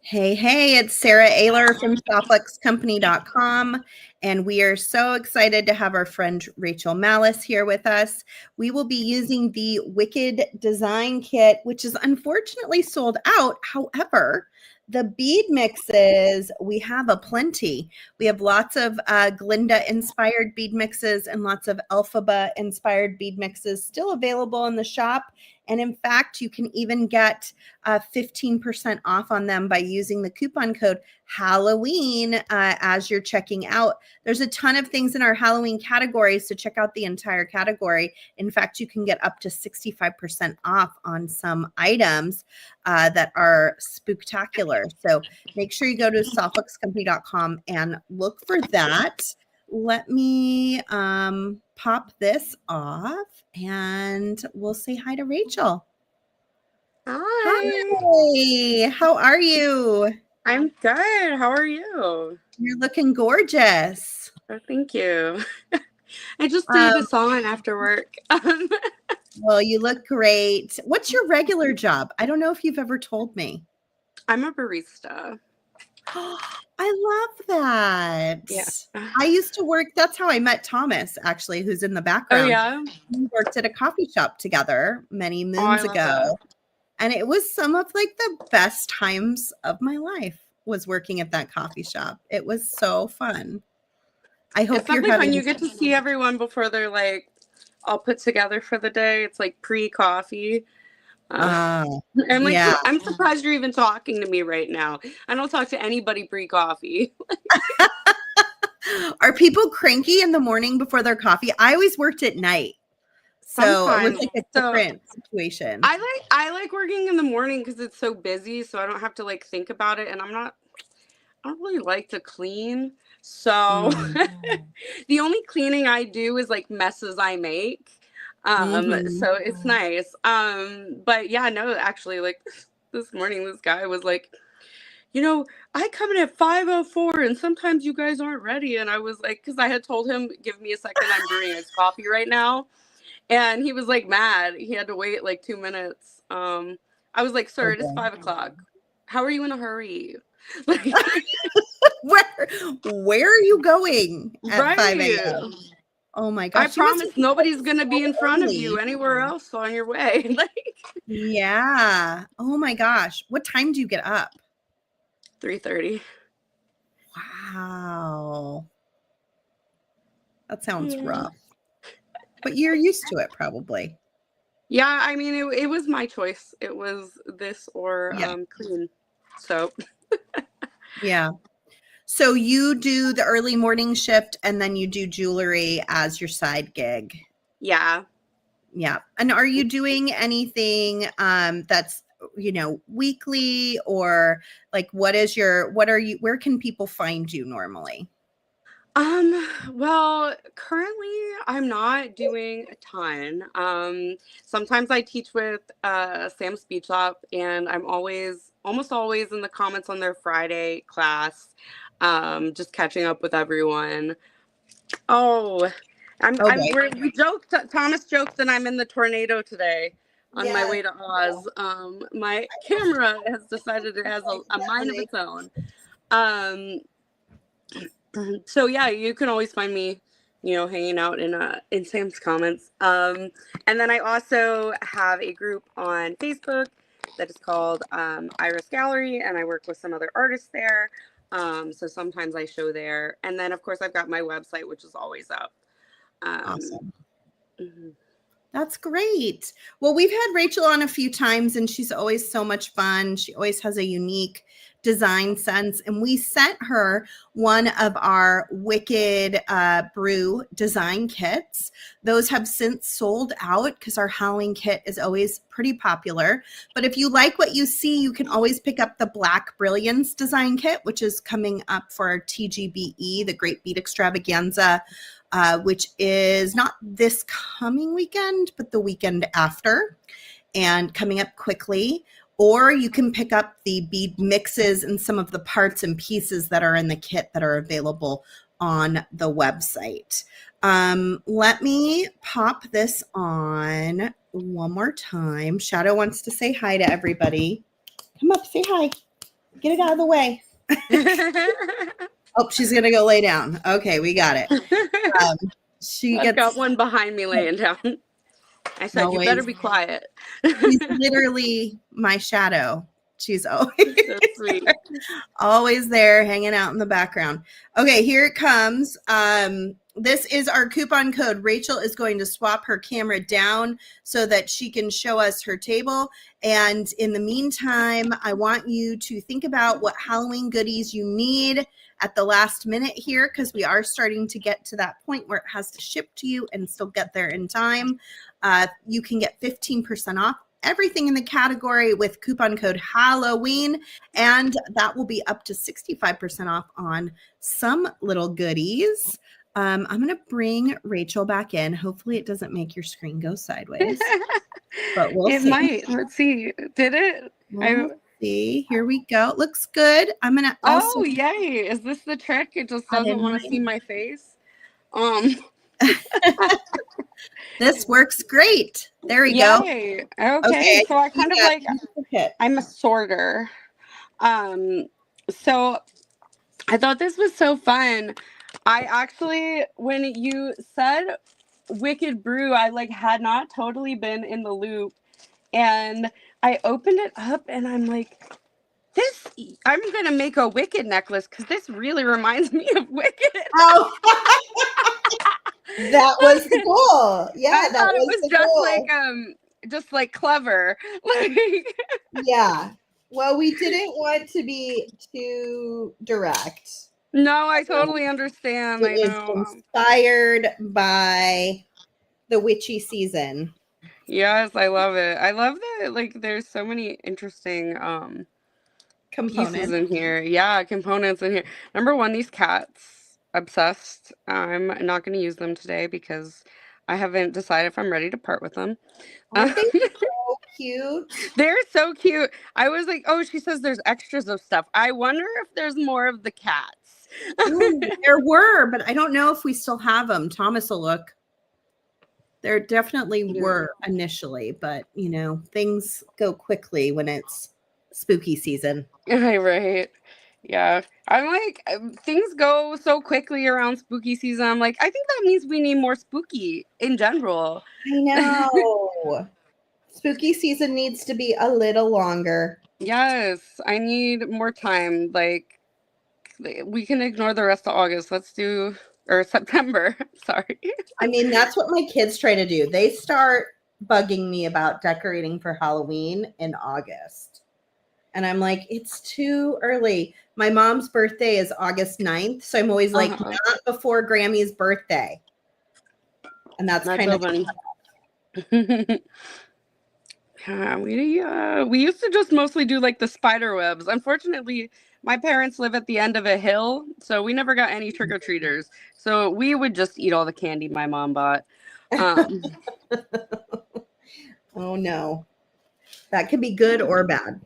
Hey, it's Sarah Ayler from SoftluxCompany.com, and we are so excited to have our friend Rachel Mallis here with us. We will be using the Wicked Design Kit, which is unfortunately sold out. However, the bead mixes, we have aplenty. We have lots of Glinda-inspired bead mixes and lots of Elphaba-inspired bead mixes still available in the shop. And in fact, you can even get 15% off on them by using the coupon code Halloween as you're checking out. There's a ton of things in our Halloween category, so check out the entire category. In fact, you can get up to 65% off on some items that are spooktacular. So make sure you go to softluxcompany.com and look for that. Let me pop this off and we'll say hi to Rachel. Hi. How are you? I'm good. How are you? You're looking gorgeous. Oh, thank you. I just threw this on after work. Well, you look great. What's your regular job? I don't know if you've ever told me. I'm a barista. I love that. Yeah. I used to work, that's how I met Thomas, actually, who's in the background. Oh, yeah? We worked at a coffee shop together many moons ago. That. And it was some of like the best times of my life was working at that coffee shop. It was so fun. I hope you're having fun. You get to see everyone before they're like all put together for the day. It's like pre-coffee. I'm like, yeah. I'm surprised you're even talking to me right now. I don't talk to anybody pre-coffee. Are people cranky in the morning before their coffee? I always worked at night. So it was like a different situation. I like working in the morning because it's so busy, so I don't have to like think about it. And I don't really like to clean. So the only cleaning I do is like messes I make. So it's nice. But yeah, no, actually, like this morning, this guy was like, you know, I come in at 5:04 and sometimes you guys aren't ready. And I was like, because I had told him, give me a second, I'm brewing his coffee right now. And he was like mad. He had to wait like 2 minutes. I was like, sir, it is 5 o'clock. How are you in a hurry? Like, where are you going at 5 a.m.? Oh my gosh. I promise nobody's going to be in front of you anywhere else on your way. Yeah. Oh my gosh. What time do you get up? 3:30. Wow. That sounds rough. But you're used to it probably. Yeah, I mean, it was my choice. It was this or clean. So. Yeah. So you do the early morning shift and then you do jewelry as your side gig. Yeah. Yeah. And are you doing anything that's, you know, weekly or like where can people find you normally? Well, currently I'm not doing a ton. Sometimes I teach with Sam's Speed Shop and I'm almost always in the comments on their Friday class. Just catching up with everyone. We joked, Thomas joked that I'm in the tornado today on my way to Oz. My camera has decided it has a mind of its own. So yeah, you can always find me, you know, hanging out in Sam's comments. And then I also have a group on Facebook that is called Iris Gallery, and I work with some other artists there. So sometimes I show there. And then of course I've got my website, which is always up. Awesome. That's great. Well, we've had Rachel on a few times and she's always so much fun. She always has a unique design sense. And we sent her one of our Wicked Brew design kits. Those have since sold out because our Halloween kit is always pretty popular. But if you like what you see, you can always pick up the Black Brilliance design kit, which is coming up for our TGBE, the Great Bead Extravaganza, which is not this coming weekend, but the weekend after and coming up quickly. Or you can pick up the bead mixes and some of the parts and pieces that are in the kit that are available on the website. Let me pop this on one more time. Shadow wants to say hi to everybody. Come up, say hi. Get it out of the way. Oh, she's gonna go lay down. Okay, we got it. She I've gets got one behind me laying down. I said, you better always. be quiet. She's literally my shadow. She's always So sweet. always there hanging out in the background. Okay, here it comes. This is our coupon code. Rachel is going to swap her camera down so that she can show us her table. And in the meantime, I want you to think about what Halloween goodies you need at the last minute here, because we are starting to get to that point where it has to ship to you and still get there in time. You can get 15% off everything in the category with coupon code Halloween, and that will be up to 65% off on some little goodies. I'm going to bring Rachel back in. Hopefully it doesn't make your screen go sideways, but we'll It see. might. Let's see. Did it? We'll see. Here we go. Looks good. I'm going to also. Oh, yay. Is this the trick? It just add doesn't in want to my- see my face. This works great. There we go. Yay. Okay. So I kind of like, I'm a sorter. So I thought this was so fun. I actually, when you said Wicked Brew, I like had not totally been in the loop, and I opened it up and I'm like, this, I'm gonna make a Wicked necklace because this really reminds me of Wicked. Oh, that was the goal. Yeah, I that thought it was was the goal. just like clever. Like, yeah. Well, we didn't want to be too direct. no, I totally understand. It I is know. inspired by the witchy season. Yes, I love it. I love that, like, there's so many interesting pieces in here. Yeah, components in here. Number one, these cats, obsessed. I'm not going to use them today because I haven't decided if I'm ready to part with them. Aren't they so cute? They're so cute. I was like, oh, she says there's extras of stuff. I wonder if there's more of the cats. Ooh, there were, but I don't know if we still have them. Thomas will look. There definitely were initially, but you know, things go quickly when it's spooky season. Right. Yeah. I'm like, things go so quickly around spooky season. I'm like, I think that means we need more spooky in general. I know. Spooky season needs to be a little longer. Yes, I need more time. Like, we can ignore the rest of August. Let's do, or September. Sorry. I mean, that's what my kids try to do. They start bugging me about decorating for Halloween in August. And I'm like, it's too early. My mom's birthday is August 9th. So I'm always like, not before Grammy's birthday. And that's kind of funny. We used to just mostly do like the spider webs. Unfortunately, my parents live at the end of a hill, so we never got any trick-or-treaters. So we would just eat all the candy my mom bought. Oh no. That could be good or bad.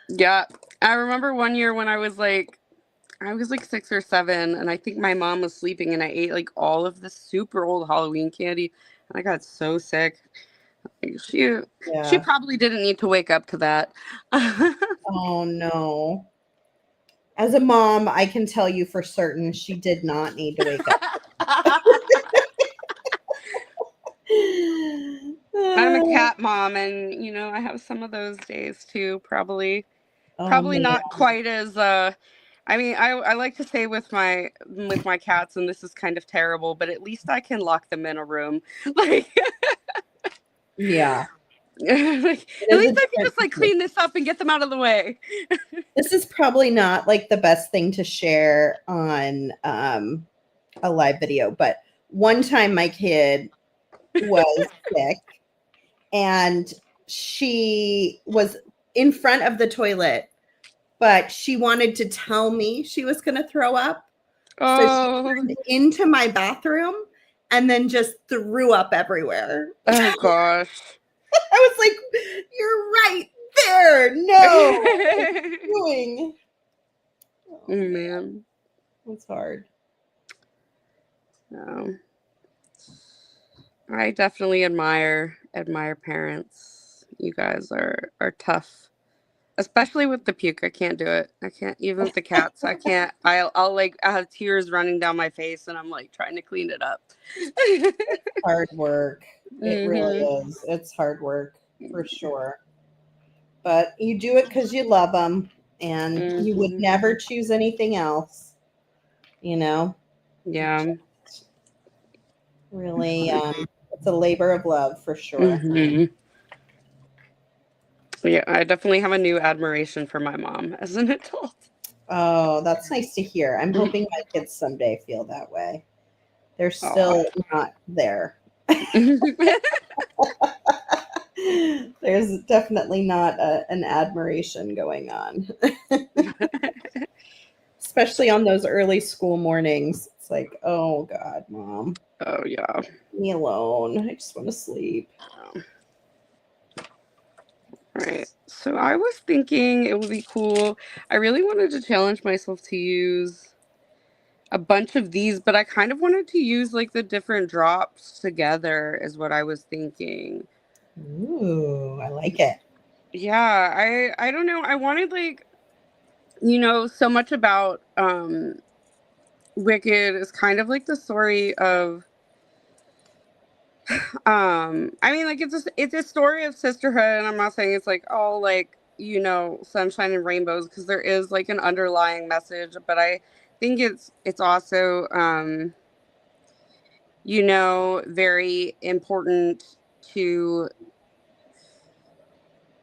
Yeah. I remember one year when I was like 6 or 7, and I think my mom was sleeping, and I ate like all of the super old Halloween candy, and I got so sick. Like, she probably didn't need to wake up to that. Oh no. As a mom, I can tell you for certain she did not need to wake up. I'm a cat mom, and you know, I have some of those days too. Probably not quite as I mean, I like to say with my cats, and this is kind of terrible, but at least I can lock them in a room. Like, yeah. Like, at least I can just like clean this up and get them out of the way. This is probably not like the best thing to share on a live video, but one time my kid was sick and she was in front of the toilet, but she wanted to tell me she was going to throw up. So she turned into my bathroom and then just threw up everywhere. Oh gosh. I was like, you're right there. No. What are you doing? Oh man. It's hard. No. I definitely admire parents. You guys are tough. Especially with the puke. I can't do it. I can't, even with the cats. I can't. I'll like, I have tears running down my face and I'm like trying to clean it up. Hard work. It really Mm-hmm. is. It's hard work for sure. But you do it because you love them and you would Mm-hmm. never choose anything else, you know? Yeah. Really, it's a labor of love for sure. Mm-hmm. Yeah, I definitely have a new admiration for my mom as an adult. Oh, that's nice to hear. I'm hoping my kids someday feel that way. They're Aw. still not there. There's definitely not an admiration going on, especially on those early school mornings. It's like, oh God, mom, Oh yeah. leave me alone. I just want to sleep. Right. So I was thinking it would be cool. I really wanted to challenge myself to use a bunch of these, but I kind of wanted to use like the different drops together, is what I was thinking. Ooh, I like it. Yeah, I don't know. I wanted like, so much about Wicked is kind of like the story of I mean, like it's a story of sisterhood, and I'm not saying it's like, oh, like, sunshine and rainbows, because there is like an underlying message, but I think it's also very important to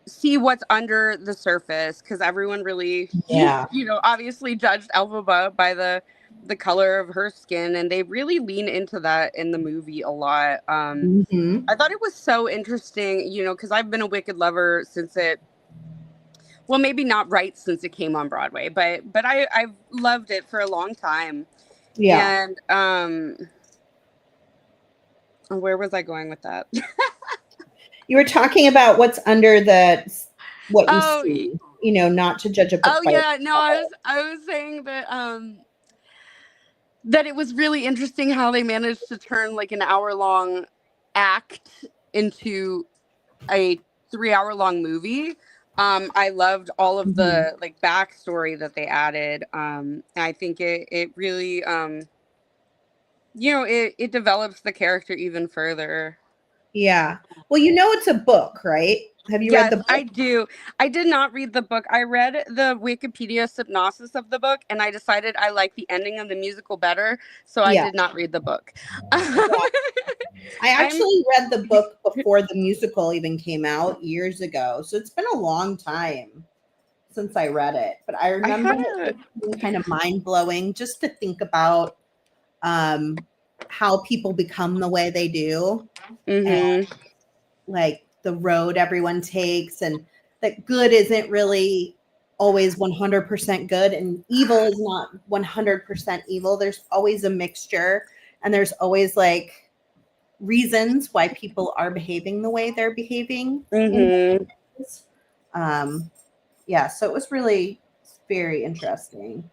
see what's under the surface, because everyone really Yeah. obviously judged Elphaba by the color of her skin, and they really lean into that in the movie a lot. Hmm. I thought it was so interesting, because I've been a Wicked lover since well, maybe not right since it came on Broadway, but I've loved it for a long time. Yeah. And where was I going with that? You were talking about what's under what you Oh, see, not to judge a book oh by its yeah, no, cover. I was saying that it was really interesting how they managed to turn like an hour long act into a 3 hour long movie. I loved all of Mhm. the like backstory that they added. I think it really it develops the character even further. Yeah. Well, it's a book, right? Have you read Yes, the I book? do. I did not read the book. I read the Wikipedia synopsis of the book, and I decided I like the ending of the musical better, so I Yeah. did not read the book. I I'm actually read the book before the musical even came out years ago. So it's been a long time since I read it. But I I remember had it a just being kind of mind blowing just to think about um, how people become the way they do, and mhm. like the road everyone takes, and that good isn't really always 100% good, and evil is not 100% evil. There's always a mixture, and there's always like reasons why people are behaving the way they're behaving in Mhm. ways. Um, yeah, so it was really very interesting.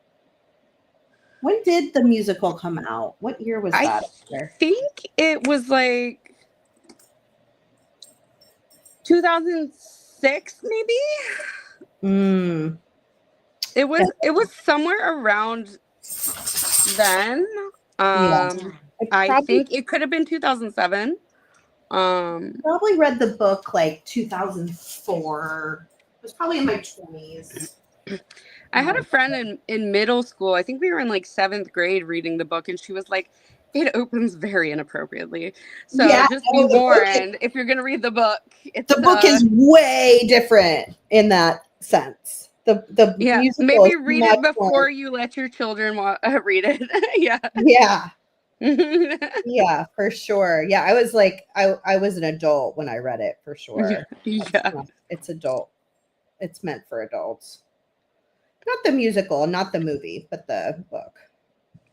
When did the musical come out? What year was I that? There? think it was like 2006 maybe. Mm, It was somewhere around then. yeah, Um I I probably think it could have been 2007. Um probably read the book like 2004. It was probably in my 20s. I had a friend in middle school. I think we were in like 7th grade reading the book, and she was like, it opens very inappropriately. So Yeah, just be no, warned, if you're gonna read the book, the book is way different in that sense. The yeah, musical is maybe read much it more. before you let your children read it. Yeah. Yeah, yeah, for sure. Yeah, I was like, I was an adult when I read it for sure. Yeah. It's adult. It's meant for adults. Not the musical, not the movie, but the book.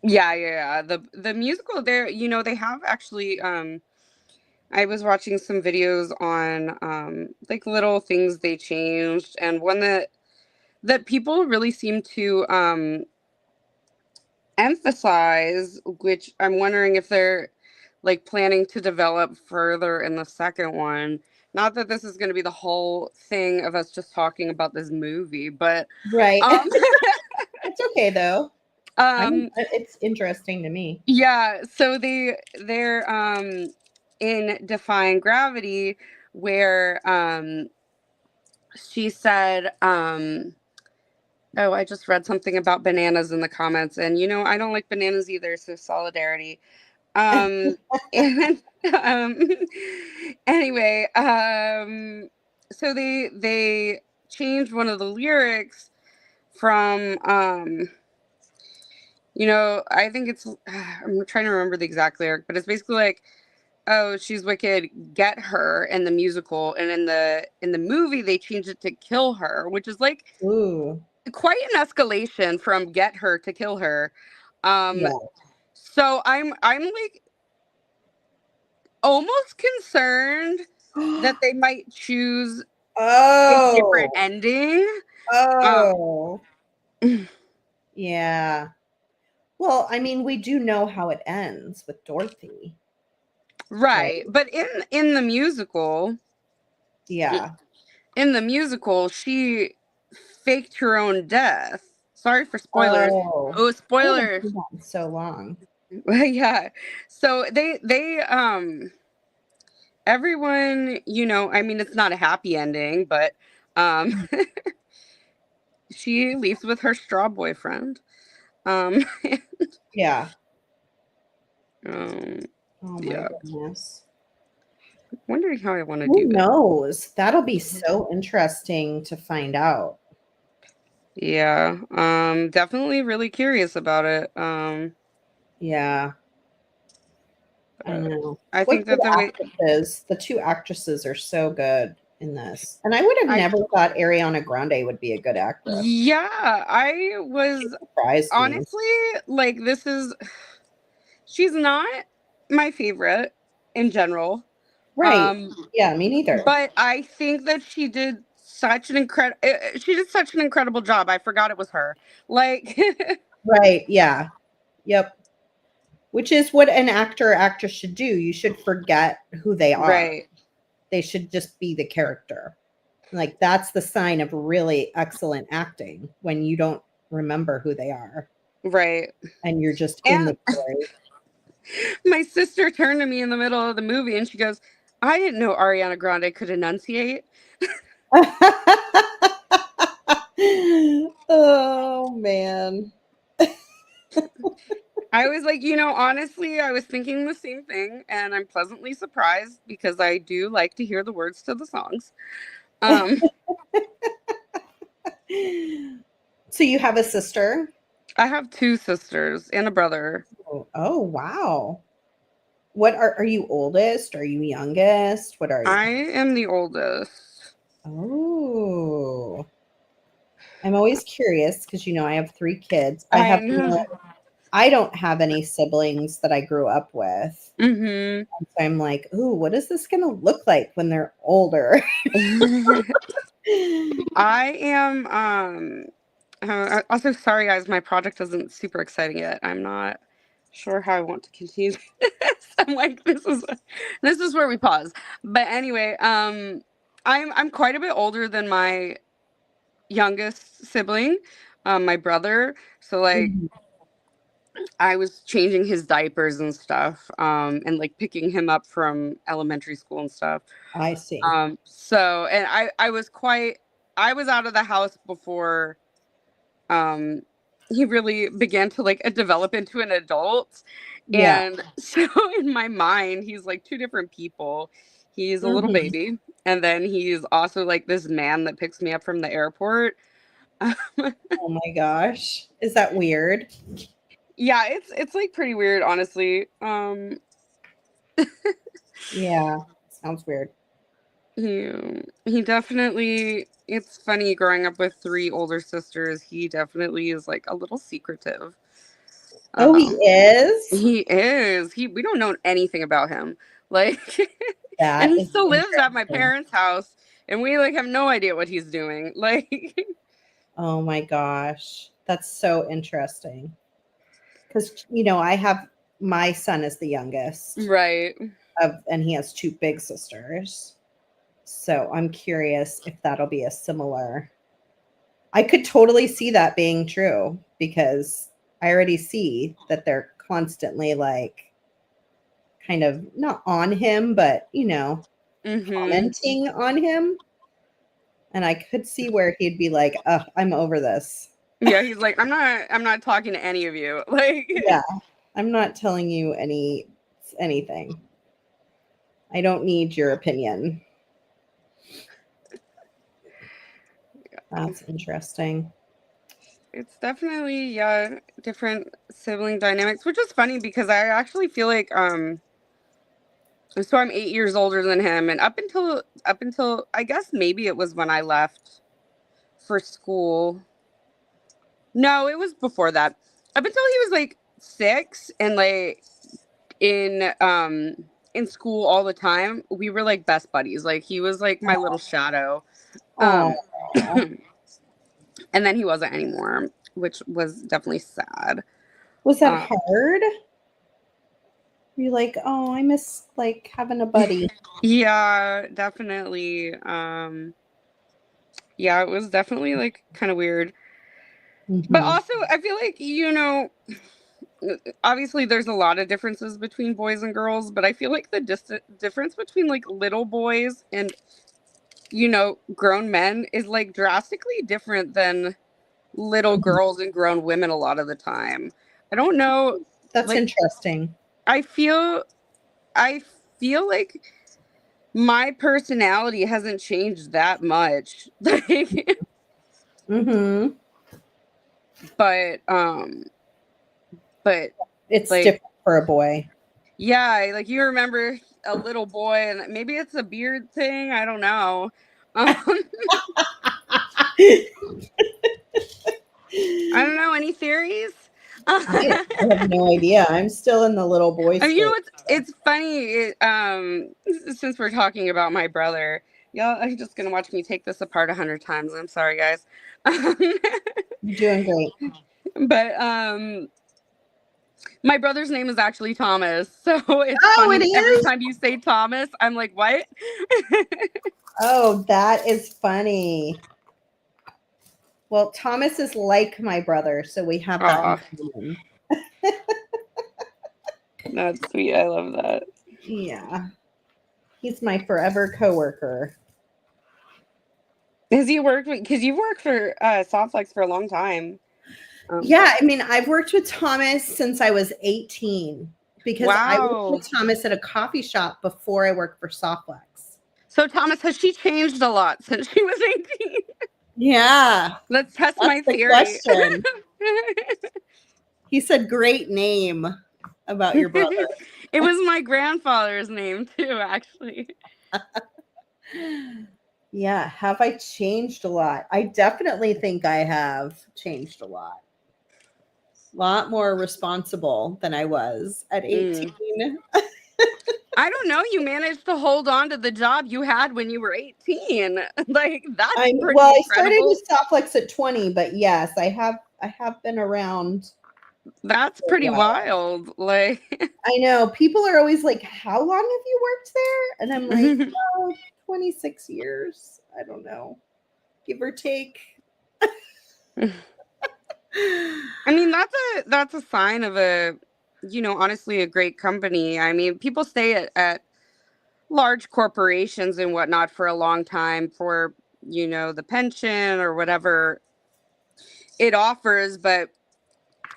Yeah, yeah, yeah. The musical there, they have actually I was watching some videos on like little things they changed, and one that people really seem to emphasize, which I'm wondering if they're like planning to develop further in the second one. Not that this is going to be the whole thing of us just talking about this movie, but Right. um It's okay though. um It's interesting to me. yeah, so they're in Defying Gravity, where she said oh, I just read something about bananas in the comments, and I don't like bananas either, so solidarity. Um, and anyway, so they changed one of the lyrics from I think it's I'm trying to remember the exact lyric, but it's basically like, oh, she's wicked, get her in the musical, and in the movie they changed it to kill her, which is like Ooh. quite an escalation from get her to kill her. Um, Yeah. so I'm like almost concerned that they might choose a different Oh. ending. Um, Oh. Yeah. Well, I mean, we do know how it ends with Dorothy, right? right, but in the musical, Yeah. she faked her own death. Sorry for spoilers. Oh. Oh, I haven't spoilers. seen that in so long. Yeah. So they everyone, I mean, it's not a happy ending, but um she leaves with her straw boyfriend. Um Yeah. um Oh my yeah. goodness. Wondering how I want to do Who this. knows? That'll be so interesting to find out. Yeah. Definitely really curious about it. Yeah, I Uh, know. I What think good that the way actresses. The two actresses are so good in this. And I would have I never thought Ariana Grande would be a good actress. yeah, I She was surprised me. honestly like, she's not my favorite in general. Right. Um Yeah, me neither. but I think that she did such an incredible job. I forgot it was her. Like Right. Yeah. Yep. Which is what an actor or actress should do. You should forget who they are. right. They should just be the character. Like that's the sign of really excellent acting when you don't remember who they are Right. and you're just in And the story. my sister turned to me in the middle of the movie and she goes, I didn't know Ariana Grande could enunciate. Oh man. I was like, honestly, I was thinking the same thing, and I'm pleasantly surprised because I do like to hear the words to the songs. Um, So you have a sister? I have two sisters and a brother. Oh, wow. What are you oldest? Are you youngest? What are you? I am the oldest. Oh. I'm always curious because I have 3 kids. I know. I don't have any siblings that I grew up with. Hmm. So I'm like, "Ooh, what is this gonna look like when they're older?" I am. Also, sorry, guys, my project isn't super exciting yet. I'm not sure how I want to continue this. I'm like, this is where we pause. But anyway, I'm quite a bit older than my youngest sibling, my brother. So like, Mhm. I was changing his diapers and stuff, and like picking him up from elementary school and stuff. I see. So and I was out of the house before um he really began to like develop into an adult. Yeah. And so in my mind, he's like two different people. He's a little Mhm. baby, and then he's also like this man that picks me up from the airport. Oh my gosh. Is that weird? Yeah, it's like pretty weird, honestly. Yeah. Sounds weird. He definitely, it's funny growing up with three older sisters. He definitely is like a little secretive. Oh, he Um, is? he is. We don't know anything about him. Like, and That he is still lives at my interesting. parents' house, and we like have no idea what he's doing. Like, Oh my gosh. That's so interesting. Because, I have my son is the youngest, Right. and he has two big sisters. So I'm curious if that'll be a similar. I could totally see that being true because I already see that they're constantly like kind of not on him, but commenting on him. And I could see where he'd be like, I'm over this. Yeah, he's like, I'm not talking to any of you. Like, Yeah, I'm not telling you anything. I don't need your opinion. That's interesting. it's definitely, yeah, different sibling dynamics, which is funny because I actually feel like so I'm 8 years older than him, and up until I guess maybe it was when I left for school. No, it was before that. Up until he was like 6 and like in school all the time, we were like best buddies. Like he was like my little shadow. Oh, Um and then he wasn't anymore, which was definitely sad. was that Um hard? You're like, oh, I miss like having a buddy. yeah, definitely. Yeah, it was definitely like kind of weird. But Hmm. also I feel like, obviously there's a lot of differences between boys and girls, but I feel like the difference between like little boys and grown men is like drastically different than little girls and grown women a lot of the time. I don't know, That's like interesting. I feel I feel like my personality hasn't changed that much. Like, Hmm. but but It's like different for a boy. yeah, like you remember a little boy, and maybe it's a beard thing, I don't know. Um, I don't know, any theories? I have no idea. I'm still in the little boy I mean, you know stage. what's it's funny, since we're talking about my brother, y'all are just gonna watch me take this apart 100 times. I'm sorry, guys. You're doing great. But my brother's name is actually Thomas, so it's Oh, it funny every is? time you say Thomas, I'm like, what? Oh, that is funny. Well, Thomas is like my brother, so we have that in Aw, common. that's sweet. I love that. Yeah. He's my forever coworker. Has he worked because you've worked for Softflex for a long time. Yeah, I mean, I've worked with Thomas since I was 18 because I worked Wow. with Thomas at a coffee shop before I worked for Softflex. So Thomas, has she changed a lot since she was 18? Yeah, Let's test that's my the theory. question. He said great name about your brother. It was my grandfather's name too, actually. Yeah, have I changed a lot? I definitely think I have changed a lot. A lot more responsible than I was at 18. I don't know. You managed to hold on to the job you had when you were 18. Like that's pretty I started incredible. with Softflex at 20, but yes, I have been around That's for a pretty while. wild. Like I know people are always like, "How long have you worked there?" And I'm like, "Oh, 26 years. I don't know. Give or take." I mean, that's a sign of honestly a great company. I mean, people stay at large corporations and whatnot for a long time for, the pension or whatever it offers, but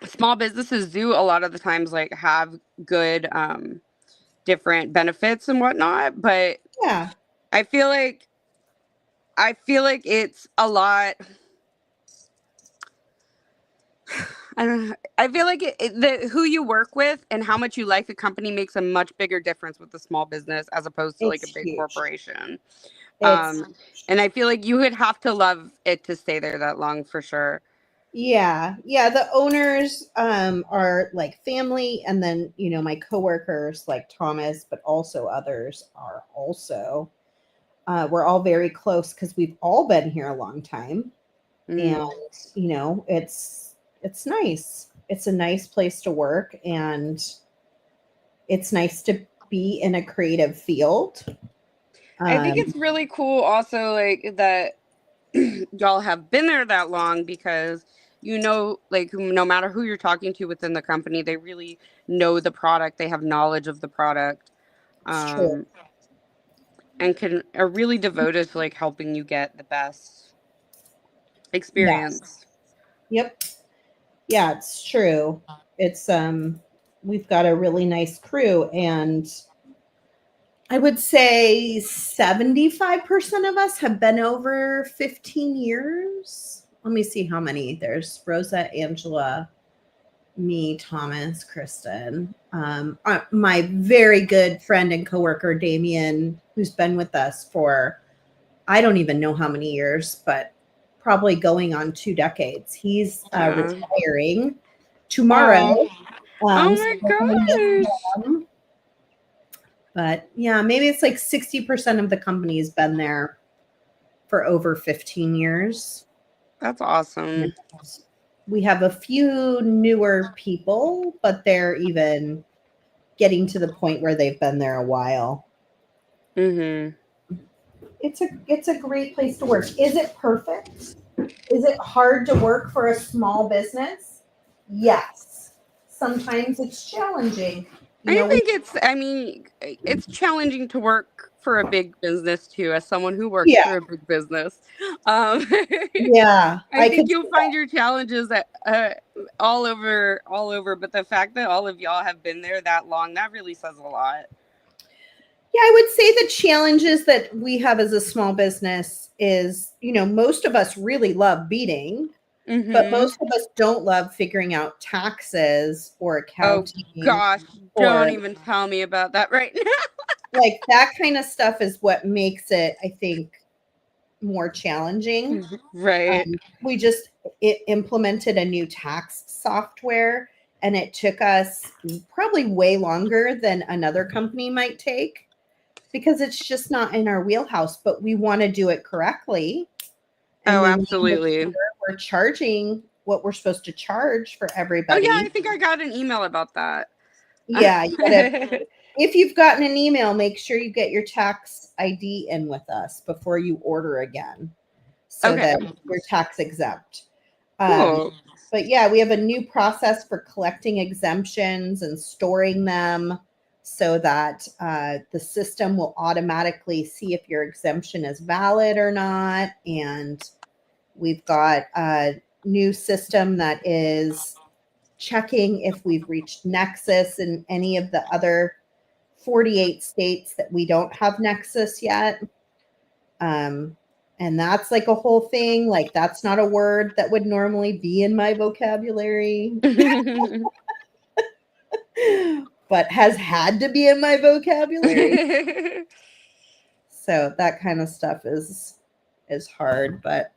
small businesses do a lot of the times like have good different benefits and whatnot, but Yeah. I feel like it's a lot. I don't know. I feel like who you work with and how much you like the company makes a much bigger difference with a small business as opposed to like It's a big huge. corporation. It's And I feel like you would have to love it to stay there that long for sure. Yeah. Yeah, the owners are like family, and then, my coworkers like Thomas, but also others are also we're all very close cuz we've all been here a long time, and Mm. it's nice. It's a nice place to work, and it's nice to be in a creative field. I think it's really cool also like that y'all have been there that long because like no matter who you're talking to within the company, they really know the product, they have knowledge of the product. It's true. And are really devoted to like helping you get the best Yes. experience. Yep. Yeah, it's true. It's we've got a really nice crew, and I would say 75% of us have been over 15 years. Let me see how many. There's Rosa, Angela, me, Thomas, Kristen. My very good friend and coworker, Damien, who's been with us for, I don't even know how many years, but probably going on 2 decades. He's retiring tomorrow. Oh So my we're gonna miss gosh. him. But yeah, maybe it's like 60% of the company has been there for over 15 years. That's awesome. We have a few newer people, but they're even getting to the point where they've been there a while. Mm-hmm. It's a great place to work. Is it perfect? Is it hard to work for a small business? Yes. Sometimes it's challenging. You know, I mean, it's challenging to work for a big business too, as someone who works yeah, for a big business. Um, yeah, I I think could you'll find your challenges at, all over. But the fact that all of y'all have been there that long, that really says a lot. Yeah, I would say the challenges that we have as a small business is, most of us really love beading, but Mm-hmm. most of us don't love figuring out taxes or Oh accounting gosh, or don't even tell me about that right now. like that kind of stuff is what makes it, I think, more challenging. Right. We just implemented a new tax software, and it took us probably way longer than another company might take because it's just not in our wheelhouse, but we want to do it correctly. And Oh, we want to make absolutely. sure we're charging what we're supposed to charge for Oh yeah, I everybody. think I got an email about that. Yeah, you gotta, if you've gotten an email, make sure you get your tax ID in with us before you order again so Okay. that you're tax exempt. Cool. But yeah, we have a new process for collecting exemptions and storing them so that the system will automatically see if your exemption is valid or not. And we've got a new system that is checking if we've reached Nexus in any of the other 48 states that we don't have Nexus yet. And that's like a whole thing. Like, that's not a word that would normally be in my vocabulary, but has had to be in my vocabulary. So that kind of stuff is hard, but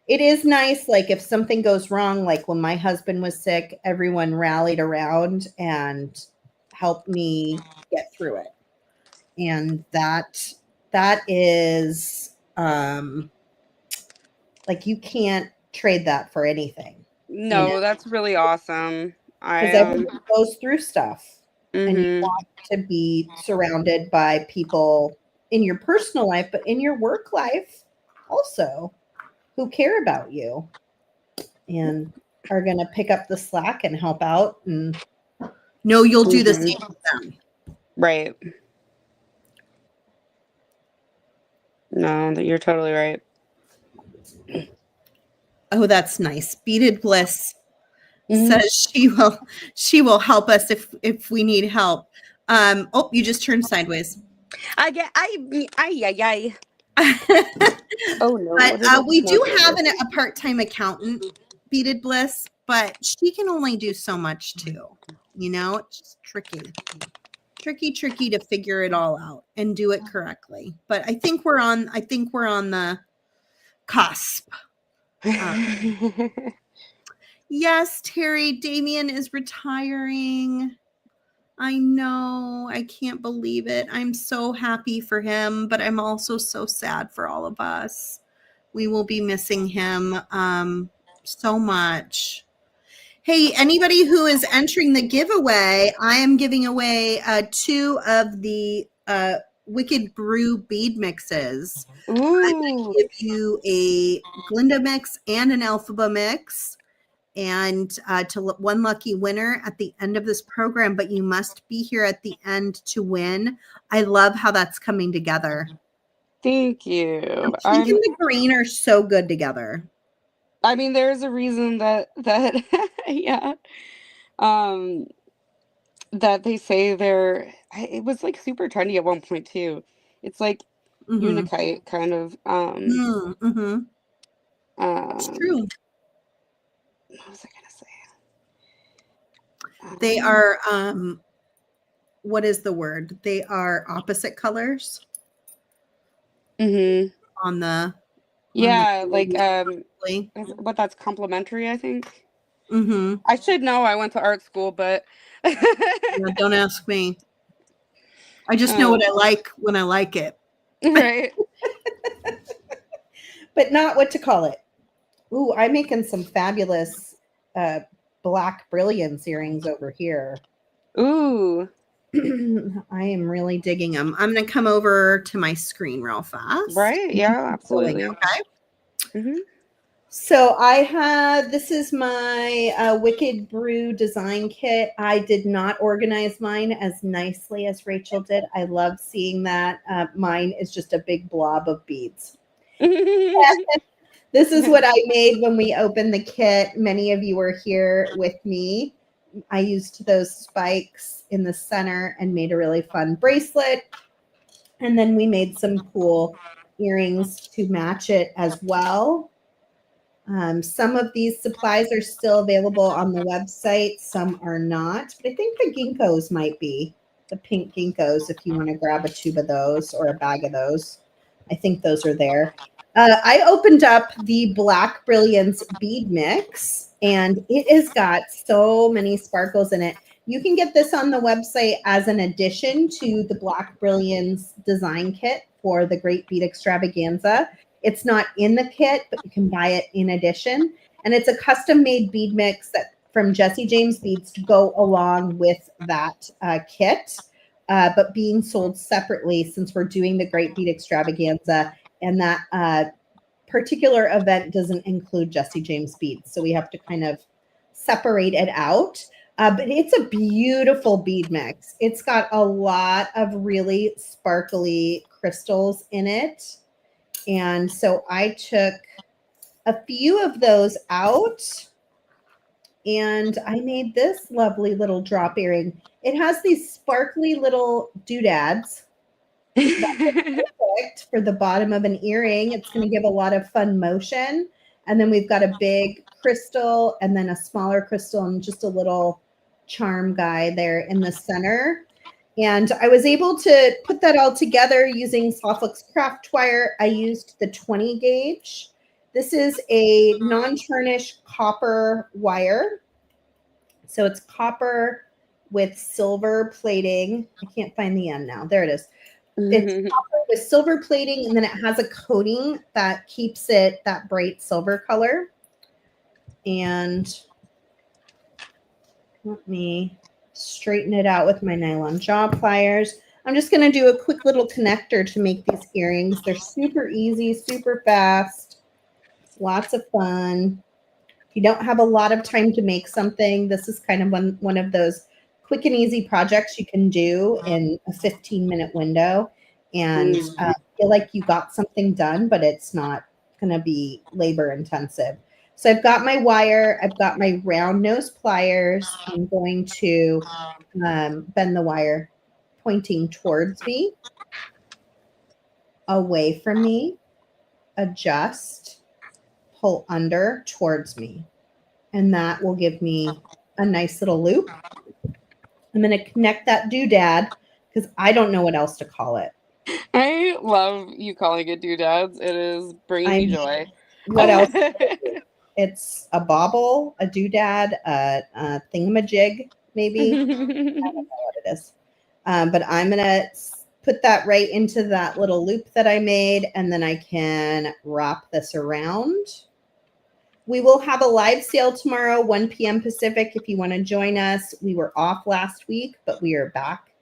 it is nice. Like, if something goes wrong, like when my husband was sick, everyone rallied around and helped me get through it. And that is like, you can't trade that for anything, No, that's really awesome. because I everyone goes through stuff, and you mhm. want to be surrounded by people in your personal life, but in your work life also, who care about you and are going to pick up the slack and help out and know you'll do the Mhm. same with them. Right. No, that you're totally right. Oh, that's nice. Beaded Bliss Mhm. says she will help us if we need help. Oh, you just turned sideways. I get I. Oh no, But what did I we not do do have this? a part-time accountant, Beaded Bliss, but she can only do so much too. It's just tricky to figure it all out and do it correctly. But I think we're on the cusp. Yes, Terry, Damien is retiring. I know. I can't believe it. I'm so happy for him, but I'm also so sad for all of us. We will be missing him so much. Hey, anybody who is entering the giveaway, I am giving away 2 of the Wicked Brew bead mixes. I'm going to give you a Glinda mix and an Elphaba mix, and to one lucky winner at the end of this program, but you must be here at the end to win. I love how that's coming together. Thank you. The pink and the green are so good together. I mean, there's a reason that yeah, that they say it was like super trendy at one point too. It's like unikite kind of. It's true. What was I gonna say? They are what is the word? They are opposite colors. On the but that's complementary, I think. I should know. I went to art school, but yeah, don't ask me. I just know what I like when I like it. Right. But not what to call it. Ooh, I'm making some fabulous black brilliance earrings over here. Ooh. I am really digging them. I'm going to come over to my screen real fast. Right. Yeah, absolutely. Okay. So this is my Wicked Brew design kit. I did not organize mine as nicely as Rachel did. I love seeing that. Mine is just a big blob of beads. This is what I made when we opened the kit. Many of you were here with me. I used those spikes in the center and made a really fun bracelet. And then we made some cool earrings to match it as well. Some of these supplies are still available on the website. Some are not. But I think the ginkgos might be. The pink ginkgos, if you want to grab a tube of those or a bag of those. I think those are there. I opened up the Black Brilliance bead mix, and it has got so many sparkles in it. You can get this on the website as an addition to the Black Brilliance design kit for the Great Bead Extravaganza. It's not in the kit, but you can buy it in addition. And it's a custom-made bead mix from Jesse James Beads to go along with that kit, but being sold separately since we're doing the Great Bead Extravaganza. And that particular event doesn't include Jesse James Beads. So we have to kind of separate it out. But it's a beautiful bead mix. It's got a lot of really sparkly crystals in it. And so I took a few of those out and I made this lovely little drop earring. It has these sparkly little doodads. Perfect for the bottom of an earring. It's going to give a lot of fun motion. And then we've got a big crystal and then a smaller crystal and just a little charm guy there in the center. And I was able to put that all together using Softflix craft wire. I used the 20 gauge. This is a non-tarnish copper wire. So it's copper with silver plating. I can't find the end now. There it is. It's copper with silver plating, and then it has a coating that keeps it that bright silver color. And let me straighten it out with my nylon jaw pliers. I'm just going to do a quick little connector to make these earrings. They're super easy, super fast, lots of fun. If you don't have a lot of time to make something, this is kind of one of those quick and easy projects you can do in a 15-minute window and feel like you got something done, but it's not going to be labor intensive. So I've got my wire. I've got my round nose pliers. I'm going to bend the wire pointing towards me, away from me, adjust, pull under towards me. And that will give me a nice little loop. I'm going to connect that doodad because I don't know what else to call it. I love you calling it doodads. It is bringing me joy. What else? It's a bauble, a doodad, a thingamajig, maybe. I don't know what it is. But I'm going to put that right into that little loop that I made, and then I can wrap this around. We will have a live sale tomorrow, 1 p.m. Pacific, if you want to join us. We were off last week, but we are back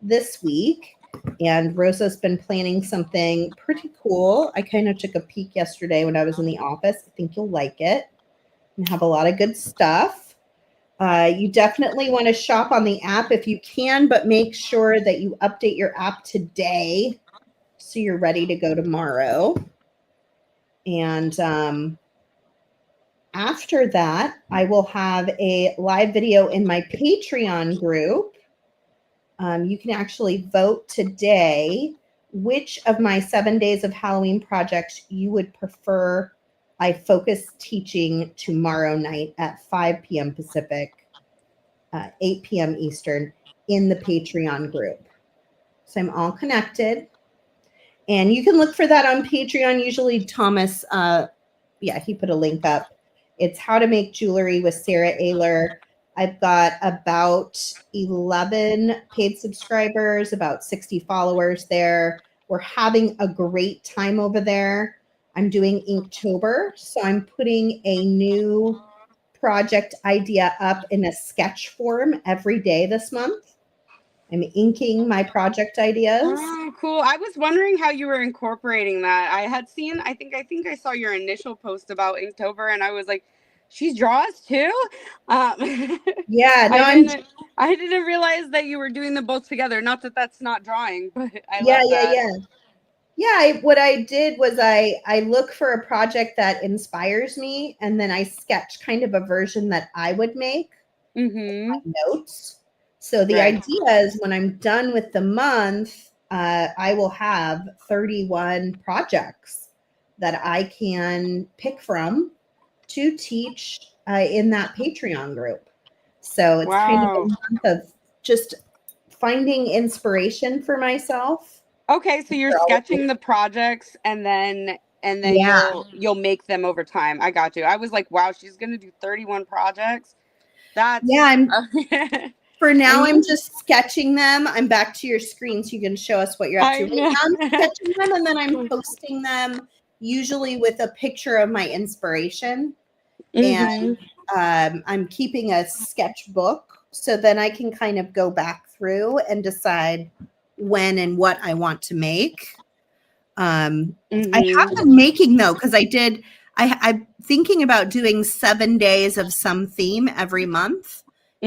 this week. And Rosa's been planning something pretty cool. I kind of took a peek yesterday when I was in the office. I think you'll like it and have a lot of good stuff. You definitely want to shop on the app if you can, but make sure that you update your app today so you're ready to go tomorrow. And after that, I will have a live video in my Patreon group. You can actually vote today which of my 7 days of Halloween projects you would prefer I focus teaching tomorrow night at 5 p.m. Pacific, 8 p.m. Eastern in the Patreon group. So I'm all connected. And you can look for that on Patreon. Usually Thomas, he put a link up. It's How to Make Jewelry with Sarah Ayler. I've got about 11 paid subscribers, about 60 followers there. We're having a great time over there. I'm doing Inktober, so I'm putting a new project idea up in a sketch form every day this month. I'm inking my project ideas. Oh, cool. I was wondering how you were incorporating that. I had seen, I think I saw your initial post about Inktober, and I was like, she draws too? Yeah, no, I didn't realize that you were doing them both together. Not that that's not drawing, but I love that. Yeah, what I did was I look for a project that inspires me, and then I sketch kind of a version that I would make with my notes. So the idea is when I'm done with the month, I will have 31 projects that I can pick from to teach in that Patreon group. So it's kind of a month of just finding inspiration for myself. Okay, so you're sketching the projects and then you'll make them over time. I got you. I was like, wow, she's gonna do 31 projects. That's for now I'm just sketching them. I'm back to your screen so you can show us what you're up to. Right now I'm sketching them and then I'm posting them usually with a picture of my inspiration. And I'm keeping a sketchbook so then I can kind of go back through and decide when and what I want to make. I have been making though, because I'm thinking about doing 7 days of some theme every month.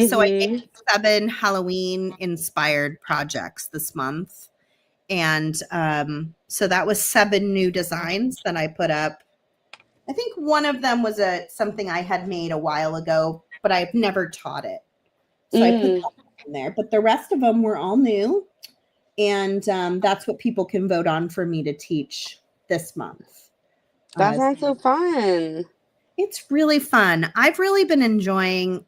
So I made 7 Halloween inspired projects this month. And so that was 7 new designs that I put up. I think one of them was something I had made a while ago, but I've never taught it. So I put that in there. But the rest of them were all new. And that's what people can vote on for me to teach this month. That sounds so fun. It's really fun. I've really been enjoying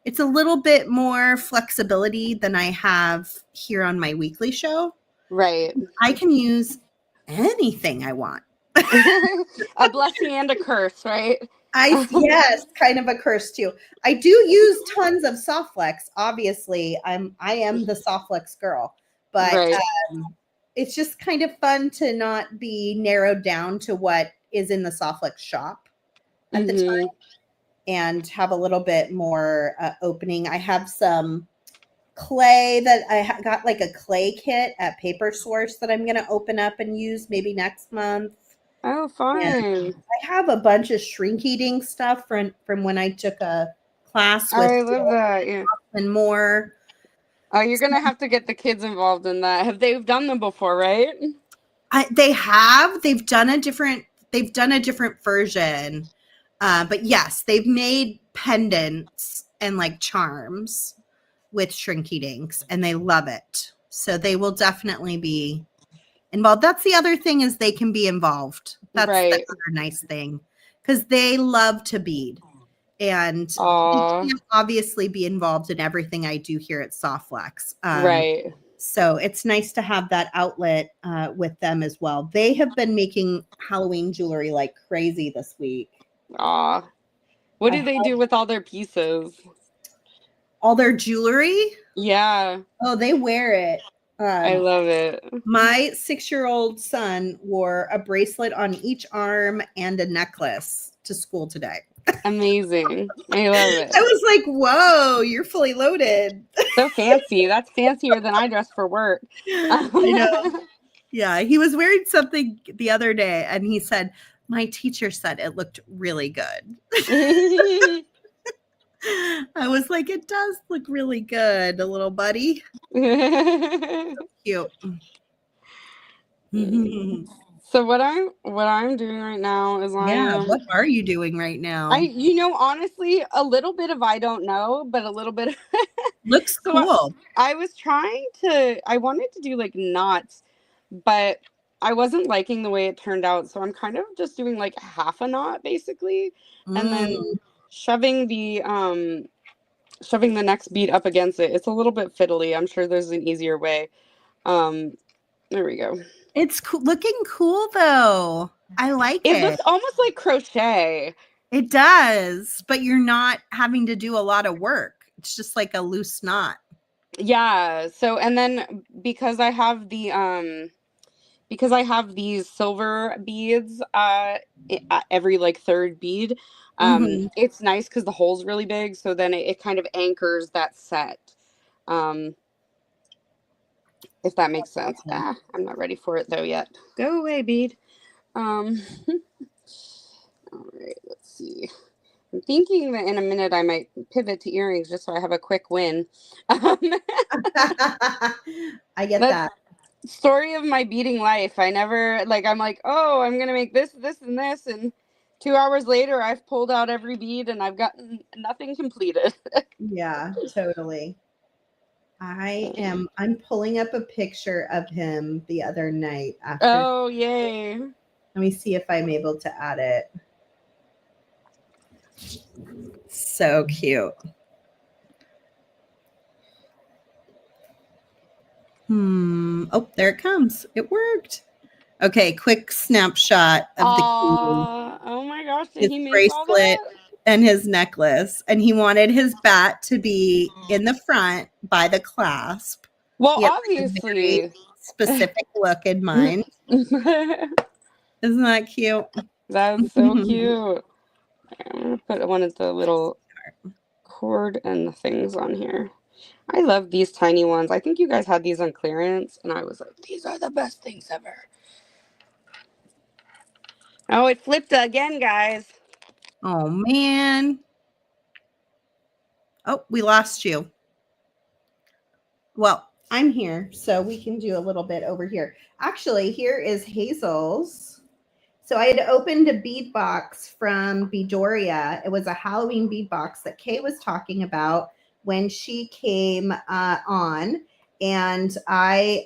it's a little bit more flexibility than I have here on my weekly show. Right. I can use anything I want. A blessing and a curse, right? Yes, kind of a curse too. I do use tons of Softflex. Obviously, I am the Softflex girl, but it's just kind of fun to not be narrowed down to what is in the Softflex shop at the time and have a little bit more opening. I have some clay that I got, like a clay kit at Paper Source that I'm going to open up and use maybe next month. Oh, fun. And I have a bunch of shrink eating stuff from when I took a class with I love that. Yeah. And more. Oh, you're going to have to get the kids involved in that. They've done them before, right? They've done a different version. But yes, they've made pendants and like charms with shrink eatings and they love it. So they will definitely be involved. That's the other thing, is they can be involved. That's the other nice thing, because they love to bead, and they can't obviously be involved in everything I do here at Softflex. So it's nice to have that outlet with them as well. They have been making Halloween jewelry like crazy this week. What do they do with all their pieces? All their jewelry? Yeah. Oh, they wear it. I love it. My 6-year-old son wore a bracelet on each arm and a necklace to school today. Amazing. I love it. I was like, whoa, you're fully loaded. So fancy. That's fancier than I dress for work. I know. Yeah, he was wearing something the other day and he said, my teacher said it looked really good. I was like, it does look really good, a little buddy. Cute. So what I'm doing right now is What are you doing right now? Honestly, a little bit of I don't know, but a little bit of Looks so cool. I wanted to do like knots, but I wasn't liking the way it turned out, so I'm kind of just doing like half a knot basically, and then shoving the next bead up against it. It's a little bit fiddly. I'm sure there's an easier way. There we go. It's looking cool though. I like it. It looks almost like crochet. It does, but you're not having to do a lot of work. It's just like a loose knot. Yeah. So, and then because I have these silver beads every like third bead, it's nice because the hole's really big, so then it kind of anchors that set, if that makes sense. I'm not ready for it though yet. Go away, bead. All right, let's see. I'm thinking that in a minute I might pivot to earrings just so I have a quick win. I get that. Story of my beading life. I'm like, oh, I'm gonna make this, and this, and 2 hours later I've pulled out every bead and I've gotten nothing completed. Yeah, totally. I'm pulling up a picture of him the other night after. Oh, yay. Let me see if I'm able to add it. So cute. Oh, there it comes. It worked. Okay, quick snapshot of the key. Oh my gosh, did his he make bracelet all that? And his necklace. And he wanted his bat to be in the front by the clasp. Well, obviously. A very specific look in mind. Isn't that cute? That's so cute. I'm going to put one of the little cord and the things on here. I love these tiny ones. I think you guys had these on clearance, and I was like, these are the best things ever. Oh, it flipped again, guys. Oh, man. Oh, we lost you. Well, I'm here, so we can do a little bit over here. Actually, here is Hazel's. So I had opened a bead box from Beadoria. It was a Halloween bead box that Kay was talking about when she came on. And I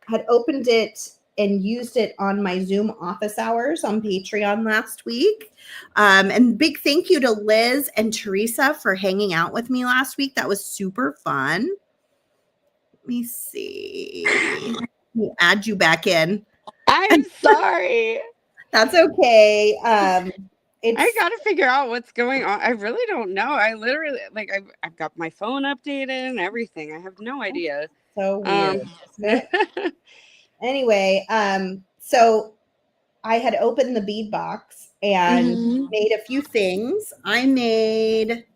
had opened it and used it on my Zoom office hours on Patreon last week. And big thank you to Liz and Teresa for hanging out with me last week. That was super fun. Let me see. Let me add you back in. I'm sorry. That's okay. I got to figure out what's going on. I really don't know. I literally, I've got my phone updated and everything. I have no idea. So weird. Anyway, so I had opened the bead box and made a few things. I made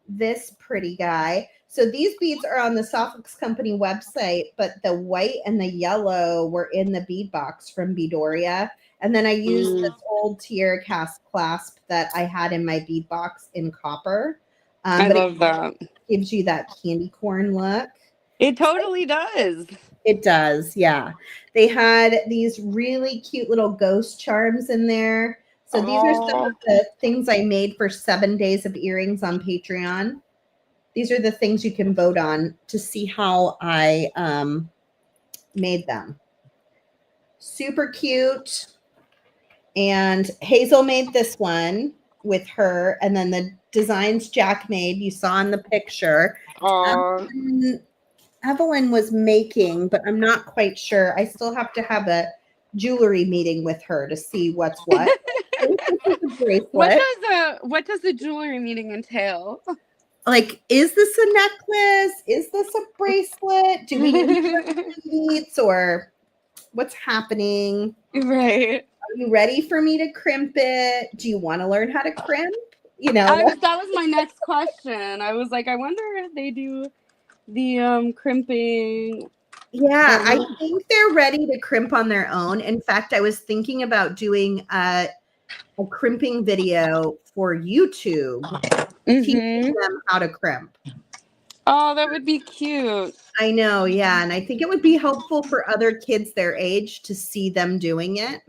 this pretty guy. So these beads are on the Softix Company website, but the white and the yellow were in the bead box from Beadoria. And then I used this old tier cast clasp that I had in my bead box in copper. I love that. Gives you that candy corn look. It totally does. It does, yeah. They had these really cute little ghost charms in there. So these are some of the things I made for 7 days of earrings on Patreon. These are the things you can vote on to see how I made them. Super cute. And Hazel made this one with her. And then the designs Jack made, you saw in the picture. Evelyn was making, but I'm not quite sure. I still have to have a jewelry meeting with her to see what's what. What does the jewelry meeting entail? Like, is this a necklace? Is this a bracelet? Do we need beads or what's happening? Right. you ready for me to crimp it? Do you want to learn how to crimp? That was my next question. I was like, I wonder if they do the crimping. Yeah, I think they're ready to crimp on their own. In fact, I was thinking about doing a crimping video for YouTube, teaching them how to crimp. Oh, that would be cute. I know, yeah. And I think it would be helpful for other kids their age to see them doing it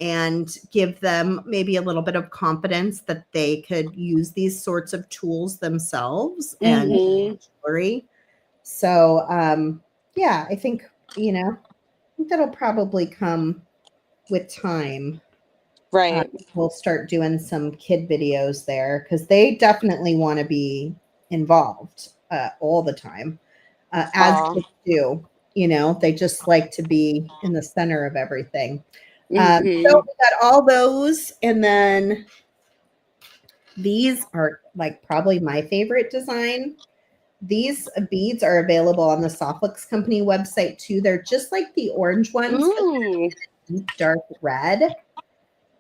and give them maybe a little bit of confidence that they could use these sorts of tools themselves and jewelry. So, yeah, I think, that'll probably come with time. Right. We'll start doing some kid videos there because they definitely want to be involved all the time, as kids do. They just like to be in the center of everything. So we got all those, and then these are like probably my favorite design. These beads are available on the Softflix Company website too. They're just like the orange ones, but they're deep dark red.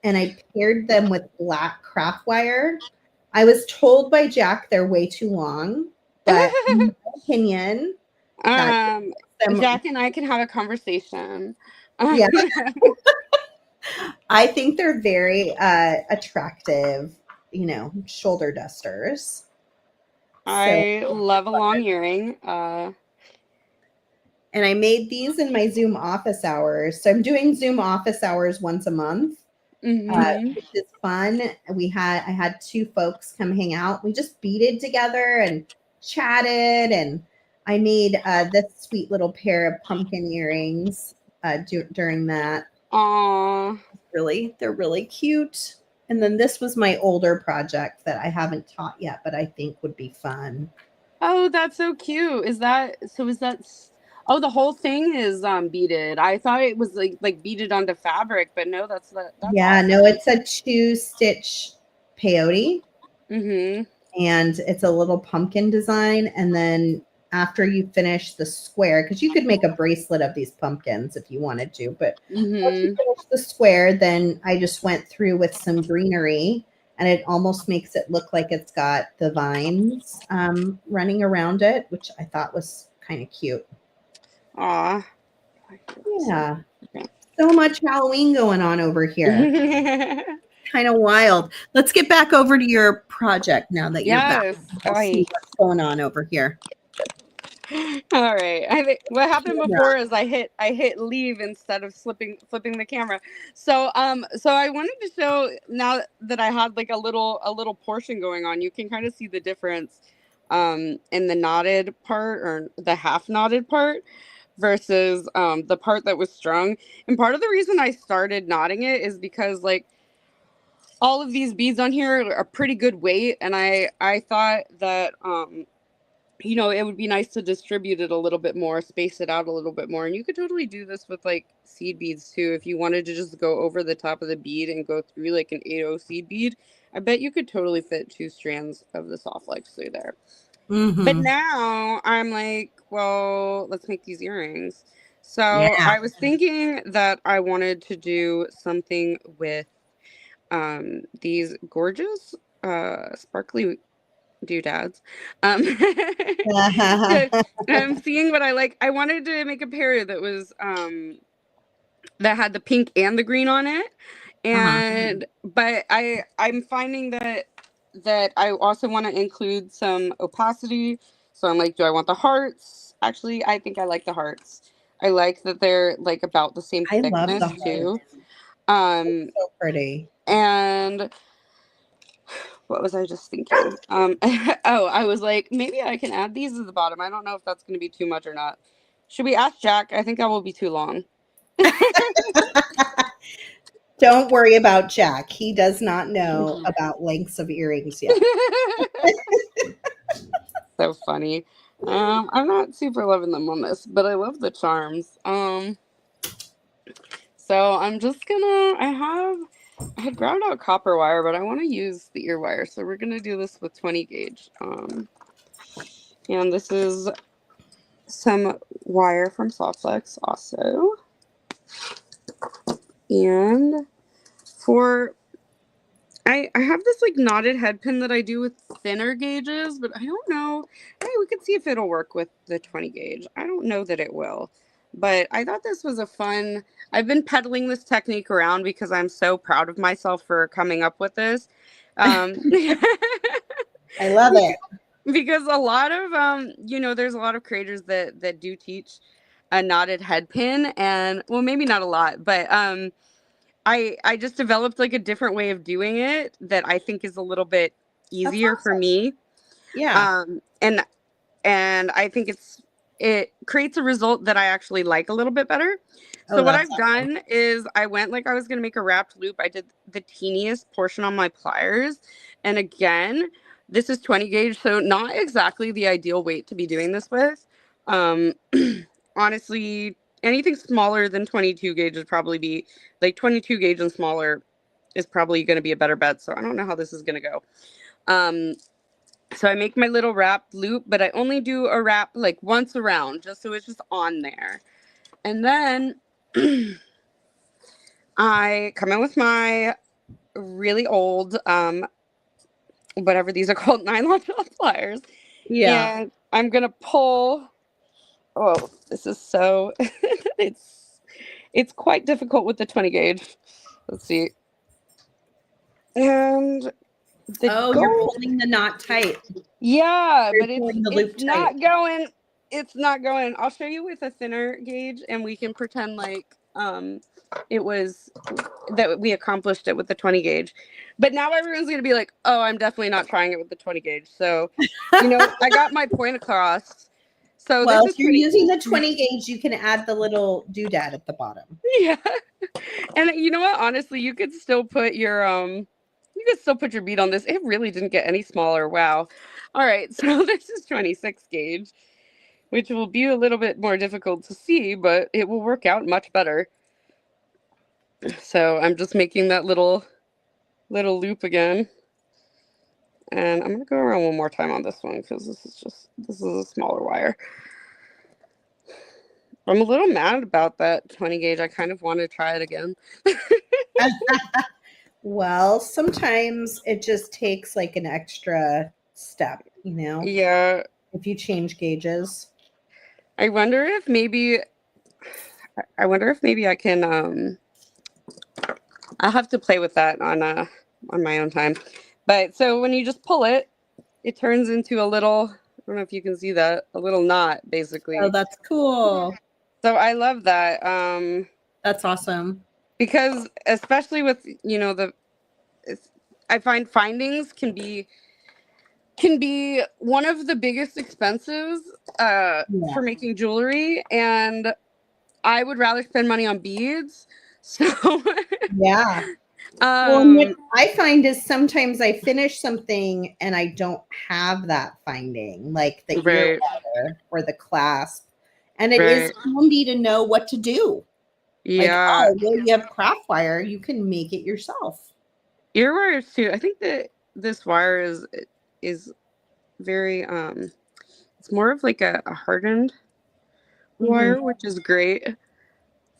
And I paired them with black craft wire. I was told by Jack they're way too long, but in my opinion, Jack and I can have a conversation. Yeah. I think they're very attractive, shoulder dusters. I love a long earring. And I made these in my Zoom office hours. So I'm doing Zoom office hours once a month, which is fun. I had 2 folks come hang out. We just beaded together and chatted, and I made this sweet little pair of pumpkin earrings during that. Aww. They're really cute. And then this was my older project that I haven't taught yet, but I think would be fun. Oh, that's so cute. Oh, the whole thing is beaded. I thought it was like beaded onto fabric, but no, that's awesome. No, it's a 2-stitch peyote. And it's a little pumpkin design. And then after you finish the square, because you could make a bracelet of these pumpkins if you wanted to, but once you finish the square, then I just went through with some greenery, and it almost makes it look like it's got the vines running around it, which I thought was kind of cute. Aw. Yeah. So much Halloween going on over here. Kind of wild. Let's get back over to your project now that you're back. Let's see what's going on over here. All right. I think what happened before is I hit leave instead of flipping the camera. So I wanted to show, now that I had like a little portion going on, you can kind of see the difference in the knotted part, or the half knotted part, versus the part that was strung. And part of the reason I started knotting it is because like all of these beads on here are pretty good weight, and I thought that it would be nice to distribute it a little bit more, space it out a little bit more. And you could totally do this with like seed beads too. If you wanted to just go over the top of the bead and go through like an 8/0 seed bead, I bet you could totally fit 2 strands of the Softflix through there. But now I'm like, well, let's make these earrings. So I was thinking that I wanted to do something with these gorgeous sparkly doodads. I'm seeing what I like. I wanted to make a pair that was that had the pink and the green on it, and but I'm finding that I also want to include some opacity. So I'm like, do I want the hearts? Actually, I think I like the hearts. I like that they're like about the same thickness too. So pretty. And what was I just thinking? I was like, maybe I can add these at the bottom. I don't know if that's going to be too much or not. Should we ask Jack? I think that will be too long. Don't worry about Jack. He does not know about lengths of earrings yet. So funny. I'm not super loving them on this, but I love the charms. So I'm just gonna, I had ground out copper wire, but I want to use the ear wire. So we're gonna do this with 20 gauge. And this is some wire from Softflix also. And for I have this like knotted head pin that I do with thinner gauges, but I don't know. Hey, we could see if it'll work with the 20 gauge. I don't know that it will, but I thought this was a fun. I've been peddling this technique around because I'm so proud of myself for coming up with this. I love it. Because a lot of there's a lot of creators that do teach a knotted head pin, and well, maybe not a lot, but I just developed like a different way of doing it that I think is a little bit That's easier for awesome. me. Yeah. And I think it creates a result that I actually like a little bit better. Oh, So what that's I've awesome. done is I went like I was going to make a wrapped loop. I did the teeniest portion on my pliers. And again, this is 20 gauge, so not exactly the ideal weight to be doing this with. Um, honestly, anything smaller than 22 gauge would probably be like 22 gauge and smaller is probably going to be a better bet. So I don't know how this is going to go. So I make my little wrap loop, but I only do a wrap like once around, just so it's just on there. And then I come in with my really old, whatever these are called, nylon pliers. Yeah. And I'm going to pull. Oh, this is so, it's quite difficult with the 20 gauge. Let's see. And the Oh, you're goal. pulling the knot tight. Yeah, You're but pulling the loop it's tight. not going. It's not going. I'll show you with a thinner gauge, and we can pretend like it was that we accomplished it with the 20 gauge. But now everyone's gonna be like, "Oh, I'm definitely not trying it with the 20 gauge." So, I got my point across. So Well, this if is you're pretty. using the 20 gauge, you can add the little doodad at the bottom. Yeah, and you know what? Honestly, you could still put your bead on this. It really didn't get any smaller. Wow. All right, so this is 26 gauge, which will be a little bit more difficult to see, but it will work out much better. So I'm just making that little loop again. And I'm gonna go around one more time on this one because this is a smaller wire. I'm a little mad about that 20 gauge. I kind of want to try it again. Well, sometimes it just takes like an extra step, Yeah. if you change gauges. I wonder if maybe I can I'll have to play with that on my own time. But so when you just pull it, it turns into a little, I don't know if you can see that, a little knot basically. Oh, that's cool. So I love that. That's awesome. Because especially with, I find findings can be one of the biggest expenses for making jewelry, and I would rather spend money on beads. So Yeah. Well, what I find is sometimes I finish something and I don't have that finding, like the ear wire or the clasp. And it is handy to know what to do. Like, Yeah. oh, well, you have craft wire, you can make it yourself. Ear wires too. I think that this wire is very it's more of like a hardened wire, which is great.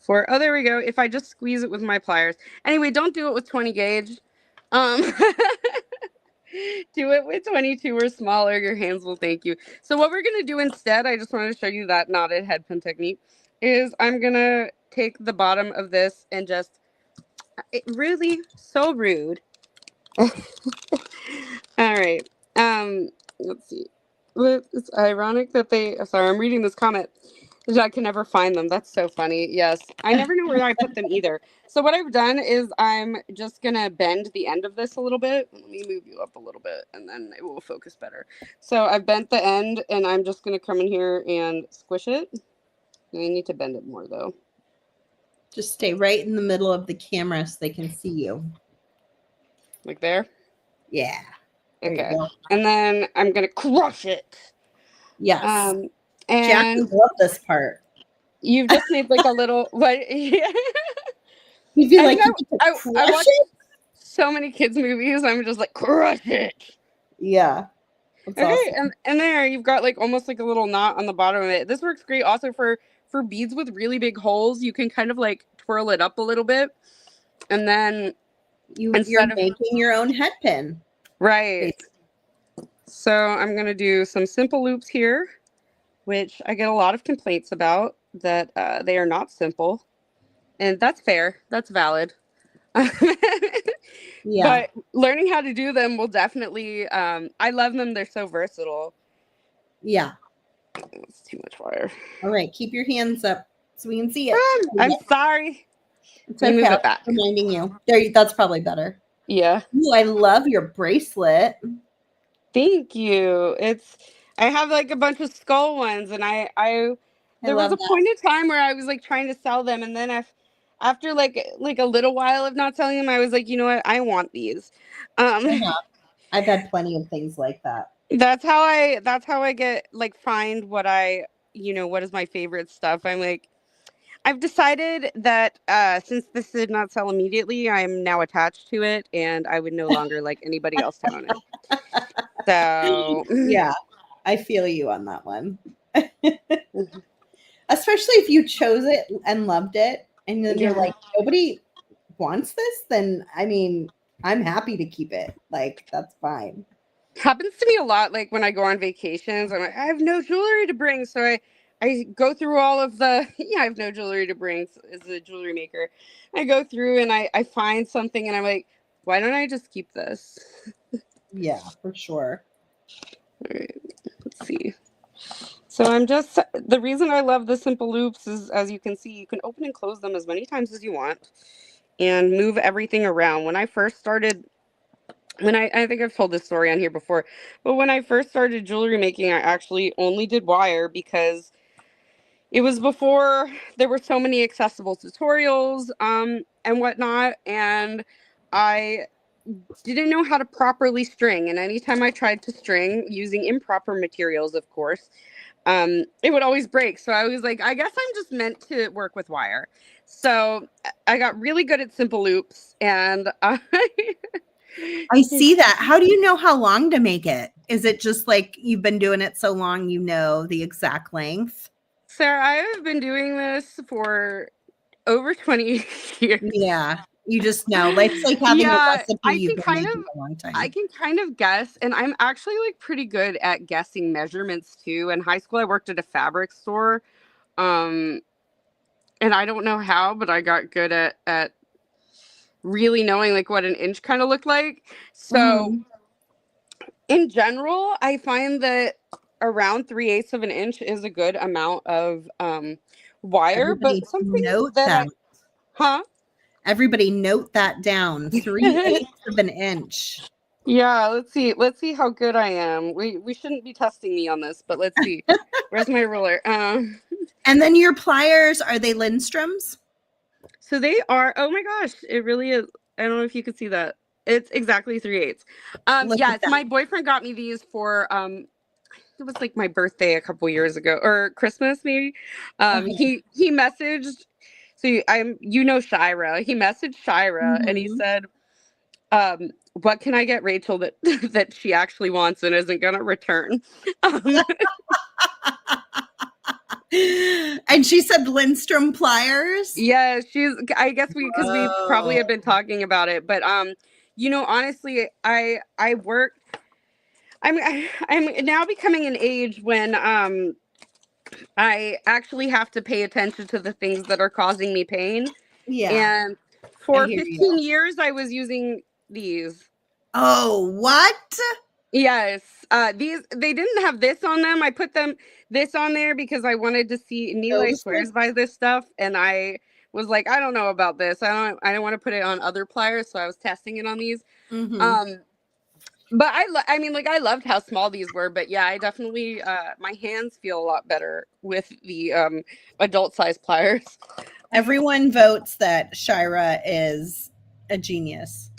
Oh, there we go. If I just squeeze it with my pliers. Anyway, don't do it with 20 gauge. Um, do it with 22 or smaller. Your hands will thank you. So what we're going to do instead, I just wanted to show you that knotted head pin technique, is I'm going to take the bottom of this and just, it really, so rude. All right. Let's see. It's ironic that sorry, I'm reading this comment. I can never find them. That's so funny. Yes. I never know where I put them either. So what I've done is I'm just going to bend the end of this a little bit. Let me move you up a little bit and then it will focus better. So I've bent the end and I'm just going to come in here and squish it. I need to bend it more though. Just stay right in the middle of the camera so they can see you. Like there? Yeah. There Okay. you go. And then I'm going to crush it. Yes. And Jackie love this part. You've just made like a little what? You'd be like, I watch it? so many kids movies. I'm just like, crush it. Yeah. That's okay, awesome. and there you've got like almost like a little knot on the bottom of it. This works great also for beads with really big holes. You can kind of like twirl it up a little bit. And then You're instead of making your own head pin. right. Basically. So I'm going to do some simple loops here, which I get a lot of complaints about that they are not simple. And that's fair. That's valid. Yeah. But learning how to do them will definitely, I love them. They're so versatile. Yeah. It's too much water. All right. Keep your hands up so we can see it. I'm sorry. It's Let me okay. move it back. Reminding you. There. That's probably better. Yeah. Ooh, I love your bracelet. Thank you. I have like a bunch of skull ones, and there was love a that. point in time where I was like trying to sell them, and then after like a little while of not selling them, I was like, you know what, I want these. I've had plenty of things like that. That's how I get like find what what is my favorite stuff. I'm like, I've decided that since this did not sell immediately, I'm now attached to it, and I would no longer like anybody else to own it. So Yeah, I feel you on that one. Especially if you chose it and loved it, and then you're like, nobody wants this, then I mean, I'm happy to keep it. Like, that's fine. Happens to me a lot. Like when I go on vacations, I'm like, I have no jewelry to bring, so I go through all of the I have no jewelry to bring as a jewelry maker. I go through and I find something, and I'm like, why don't I just keep this? Yeah, for sure. All right, let's see. So the reason I love the simple loops is, as you can see, you can open and close them as many times as you want and move everything around. When I first started, I think I've told this story on here before, but when I first started jewelry making, I actually only did wire because it was before there were so many accessible tutorials and whatnot, and I didn't know how to properly string. And anytime I tried to string using improper materials, of course, it would always break. So I was like, I guess I'm just meant to work with wire. So I got really good at simple loops, and I see that. How do you know how long to make it? Is it just like you've been doing it so long, you know the exact length? Sarah, I have been doing this for over 20 years. Yeah, you just know. It's like having a Yeah, recipe you've been making for a long time. I can kind of guess, and I'm actually like pretty good at guessing measurements too. In high school, I worked at a fabric store, and I don't know how, but I got good at really knowing like what an inch kind of looked like. So in general, I find that around 3/8 of an inch is a good amount of wire. Everybody But something note that that. huh? Everybody note that down. 3/8 of an inch. Yeah, let's see how good I am. We shouldn't be testing me on this, but let's see. Where's my ruler? And then your pliers, are they Lindstroms? So they are, oh my gosh, it really is. I don't know if you could see that. It's exactly 3/8. Look Yes, at that. my boyfriend got me these for it was like my birthday a couple years ago, or Christmas maybe. He messaged, Shira. He messaged Shira and he said, what can I get Rachel that that she actually wants and isn't gonna return? And she said Lindstrom pliers. Yeah, I guess because we probably have been talking about it, but honestly, I work. I'm now becoming an age when I actually have to pay attention to the things that are causing me pain. Yeah. And for 15 years, I was using these. Oh, what? Yes. They didn't have this on them. I put this on there because I wanted to see Neela swears by this stuff, and I was like, I don't know about this. I don't want to put it on other pliers, so I was testing it on these. But I mean, like, I loved how small these were, but yeah, I definitely my hands feel a lot better with the adult size pliers. Everyone votes that Shira is a genius.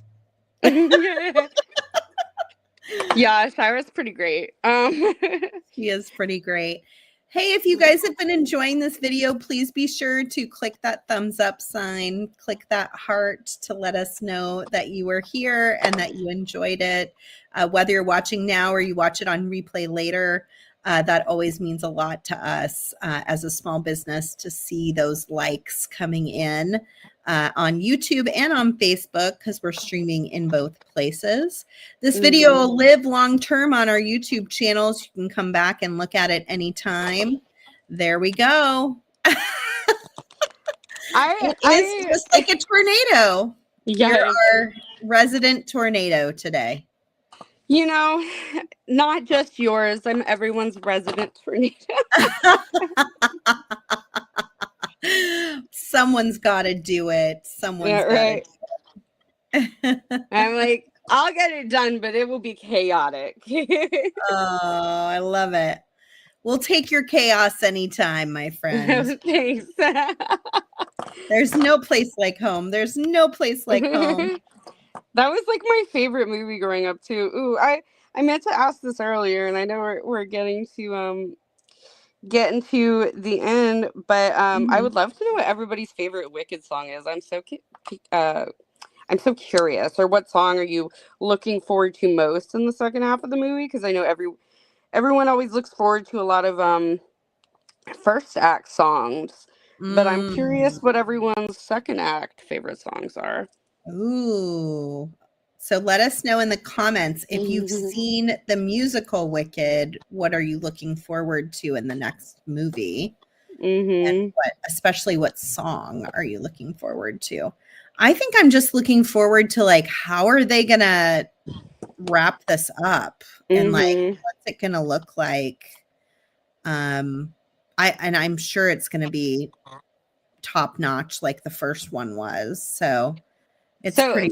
Yeah, Shira's pretty great. She is pretty great. Hey, if you guys have been enjoying this video, please be sure to click that thumbs up sign, click that heart to let us know that you were here and that you enjoyed it. Whether you're watching now or you watch it on replay later, That always means a lot to us as a small business to see those likes coming in on YouTube and on Facebook, because we're streaming in both places. This video will live long term on our YouTube channels. You can come back and look at it anytime. There we go. It is just like a tornado. Yes. You're our resident tornado today. You know, not just yours. I'm everyone's resident tornado. Someone's got to do it. Someone's right. got to. I'm like, I'll get it done, but it will be chaotic. Oh, I love it. We'll take your chaos anytime, my friend. Thanks. There's no place like home. There's no place like home. That was like my favorite movie growing up too. Ooh, I meant to ask this earlier, and I know we're getting to the end, but I would love to know what everybody's favorite Wicked song is. I'm so curious. Or what song are you looking forward to most in the second half of the movie? Because I know everyone always looks forward to a lot of first act songs, but I'm curious what everyone's second act favorite songs are. Ooh. So let us know in the comments if you've seen the musical Wicked. What are you looking forward to in the next movie? And especially what song are you looking forward to? I think I'm just looking forward to, like, how are they gonna wrap this up, and like what's it gonna look like? I'm sure it's gonna be top notch like the first one was. So it's pretty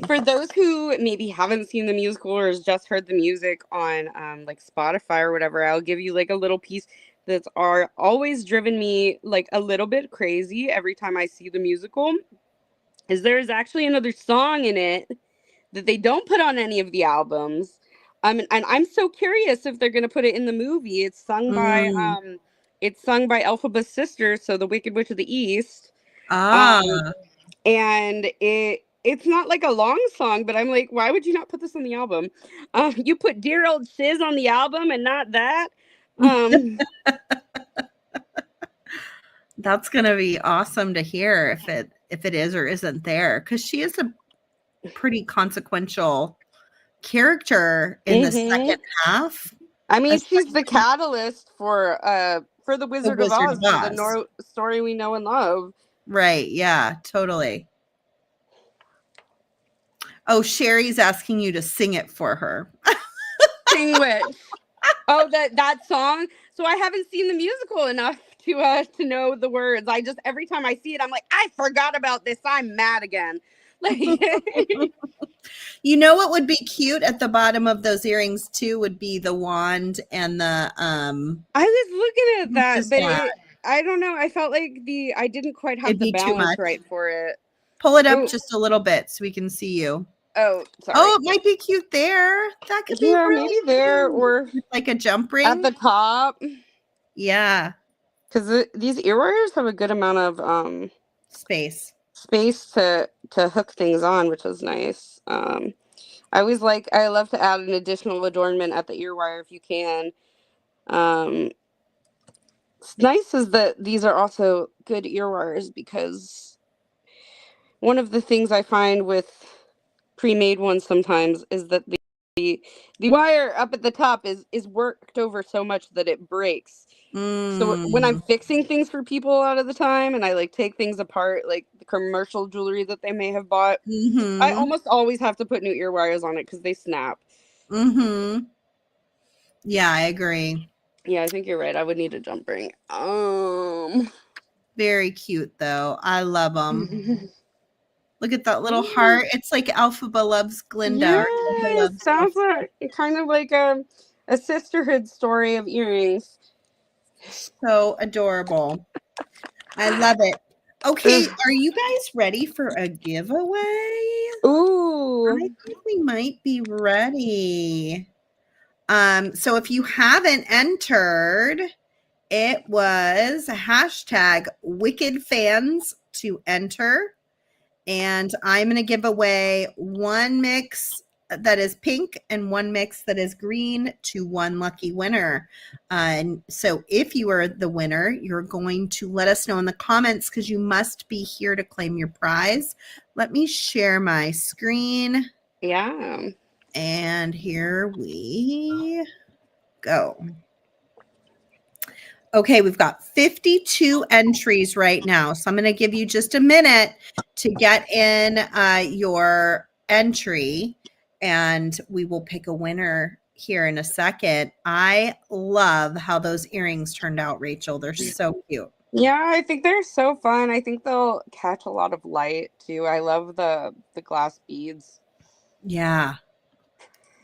for those who maybe haven't seen the musical or has just heard the music on like Spotify or whatever, I'll give you like a little piece that's always driven me like a little bit crazy every time I see the musical. Is there's actually another song in it that they don't put on any of the albums. And I'm so curious if they're going to put it in the movie. It's sung by Elphaba's sister, so the Wicked Witch of the East. And it's not like a long song, but I'm like, why would you not put this on the album? You put Dear Old Shiz on the album and not that. That's gonna be awesome to hear if it is or isn't there, because she is a pretty consequential character in the second half. I mean, she's the catalyst for the Wizard of Oz, the story we know and love. Right? Yeah, totally. Oh, Sherry's asking you to sing it for her. Sing which? Oh, that song. So I haven't seen the musical enough to know the words. I just, every time I see it, I'm like, I forgot about this. I'm mad again. Like, you know what would be cute at the bottom of those earrings too would be the wand and the I was looking at that, but I don't know. I felt like I didn't quite have the balance right for it. Pull it up just a little bit so we can see you. Oh, sorry. Oh, it might be cute there. That could be really maybe there cute. or like a jump ring at the top. Yeah, because these ear wires have a good amount of space to hook things on, which is nice. I love to add an additional adornment at the ear wire if you can. It's nice is that these are also good ear wires, because one of the things I find with pre-made ones sometimes is that the wire up at the top is worked over so much that it breaks. So when I'm fixing things for people a lot of the time, and I like take things apart, like the commercial jewelry that they may have bought, I almost always have to put new ear wires on it because they snap. Yeah, I agree. Yeah, I think you're right. I would need a jump ring. Very cute though. I love them. Look at that little heart. It's like Elphaba loves Glinda. Yeah, sounds like kind of like a sisterhood story of earrings. So adorable. I love it. Okay, are you guys ready for a giveaway? Ooh. I think we might be ready. So if you haven't entered, it was hashtag Wicked Fans to enter. And I'm going to give away one mix that is pink and one mix that is green to one lucky winner. And so if you are the winner, you're going to let us know in the comments because you must be here to claim your prize. Let me share my screen. Yeah. And here we go. Okay, we've got 52 entries right now. So I'm going to give you just a minute to get in your entry, and we will pick a winner here in a second. I love how those earrings turned out, Rachel. They're so cute. Yeah, I think they're so fun. I think they'll catch a lot of light too. I love the glass beads. Yeah.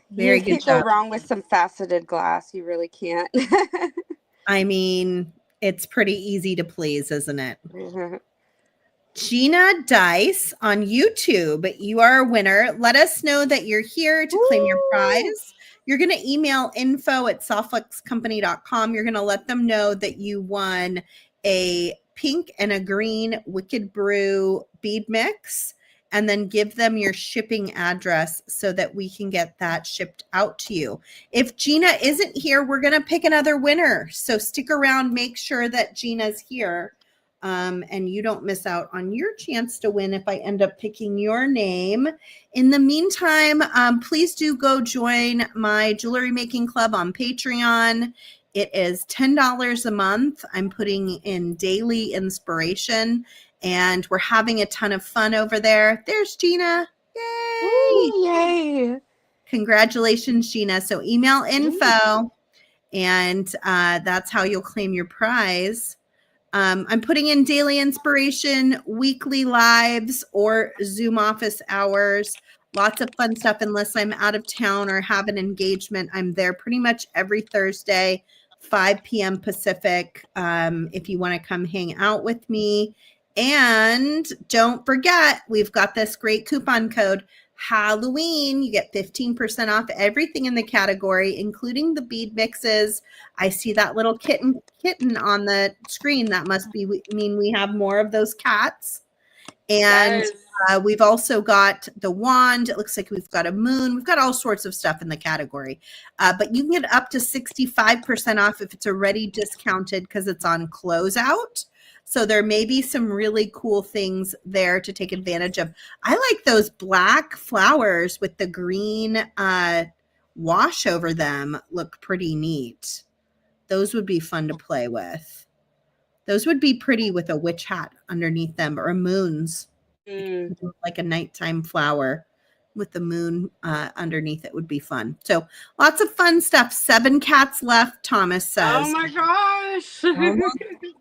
Very You good can't go job. wrong with some faceted glass. You really can't. I mean, it's pretty easy to please, isn't it? Gina Dice on YouTube, you are a winner. Let us know that you're here to claim your prize. You're going to email info@softflexcompany.com. You're going to let them know that you won a pink and a green Wicked Brew bead mix, and then give them your shipping address so that we can get that shipped out to you. If Gina isn't here, we're going to pick another winner. So stick around, make sure that Gina's here. And you don't miss out on your chance to win if I end up picking your name. In the meantime, please do go join my jewelry making club on Patreon. It is $10 a month. I'm putting in daily inspiration, and we're having a ton of fun over there. There's Gina. Yay! Ooh, yay! Congratulations, Gina. So email info, and that's how you'll claim your prize. I'm putting in daily inspiration, weekly lives, or Zoom office hours. Lots of fun stuff. Unless I'm out of town or have an engagement, I'm there pretty much every Thursday, 5 p.m. Pacific, if you want to come hang out with me. And don't forget, we've got this great coupon code, Halloween. You get 15% off everything in the category, including the bead mixes. I see that little kitten on the screen. That must mean we have more of those cats. And we've also got the wand. It looks like we've got a moon. We've got all sorts of stuff in the category. But you can get up to 65% off if it's already discounted because it's on closeout. So there may be some really cool things there to take advantage of. I like those black flowers with the green wash over them. Look pretty neat. Those would be fun to play with. Those would be pretty with a witch hat underneath them, or a moon's. Like a nighttime flower with the moon underneath it would be fun. So lots of fun stuff. 7 cats left, Thomas says. Oh my gosh.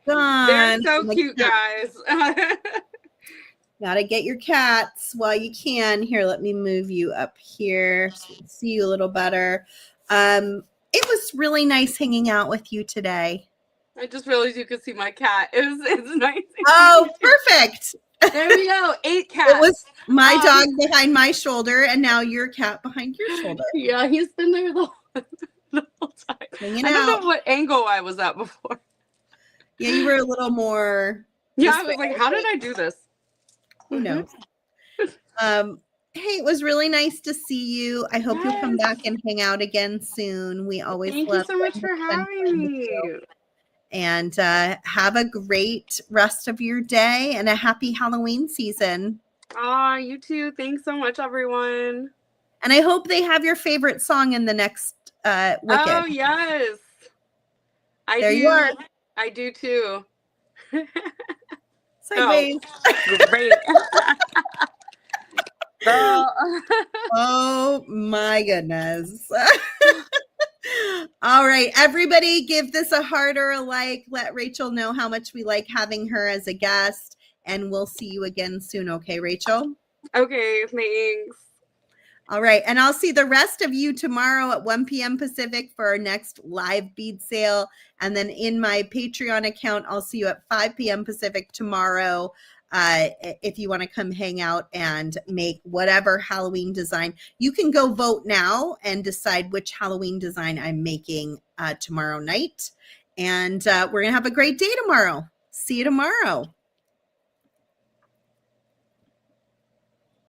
Done. They're so cute, guys. Gotta get your cats while you can. Here, let me move you up here so we can see you a little better. It was really nice hanging out with you today. I just realized you could see my cat. It's nice. Oh, perfect. There we go. 8 cats. It was my dog behind my shoulder, and now your cat behind your shoulder. Yeah, he's been there the whole time. Hanging I don't out. know what angle I was at before. Yeah, you were a little more. Yeah, I was like, how did I do this? Who knows? Hey, it was really nice to see you. I hope you'll come back and hang out again soon. We always Thank you so much for having me. And have a great rest of your day and a happy Halloween season. You too. Thanks so much, everyone. And I hope they have your favorite song in the next Wicked. Oh, yes. There you are. I do too. Sideways. Oh, great. Oh my goodness. All right, everybody give this a heart or a like. Let Rachel know how much we like having her as a guest, and we'll see you again soon. Okay, Rachel? Okay, thanks. All right, and I'll see the rest of you tomorrow at 1 p.m. Pacific for our next live bead sale. And then in my Patreon account, I'll see you at 5 p.m. Pacific tomorrow if you want to come hang out and make whatever Halloween design. You can go vote now and decide which Halloween design I'm making tomorrow night. And we're going to have a great day tomorrow. See you tomorrow.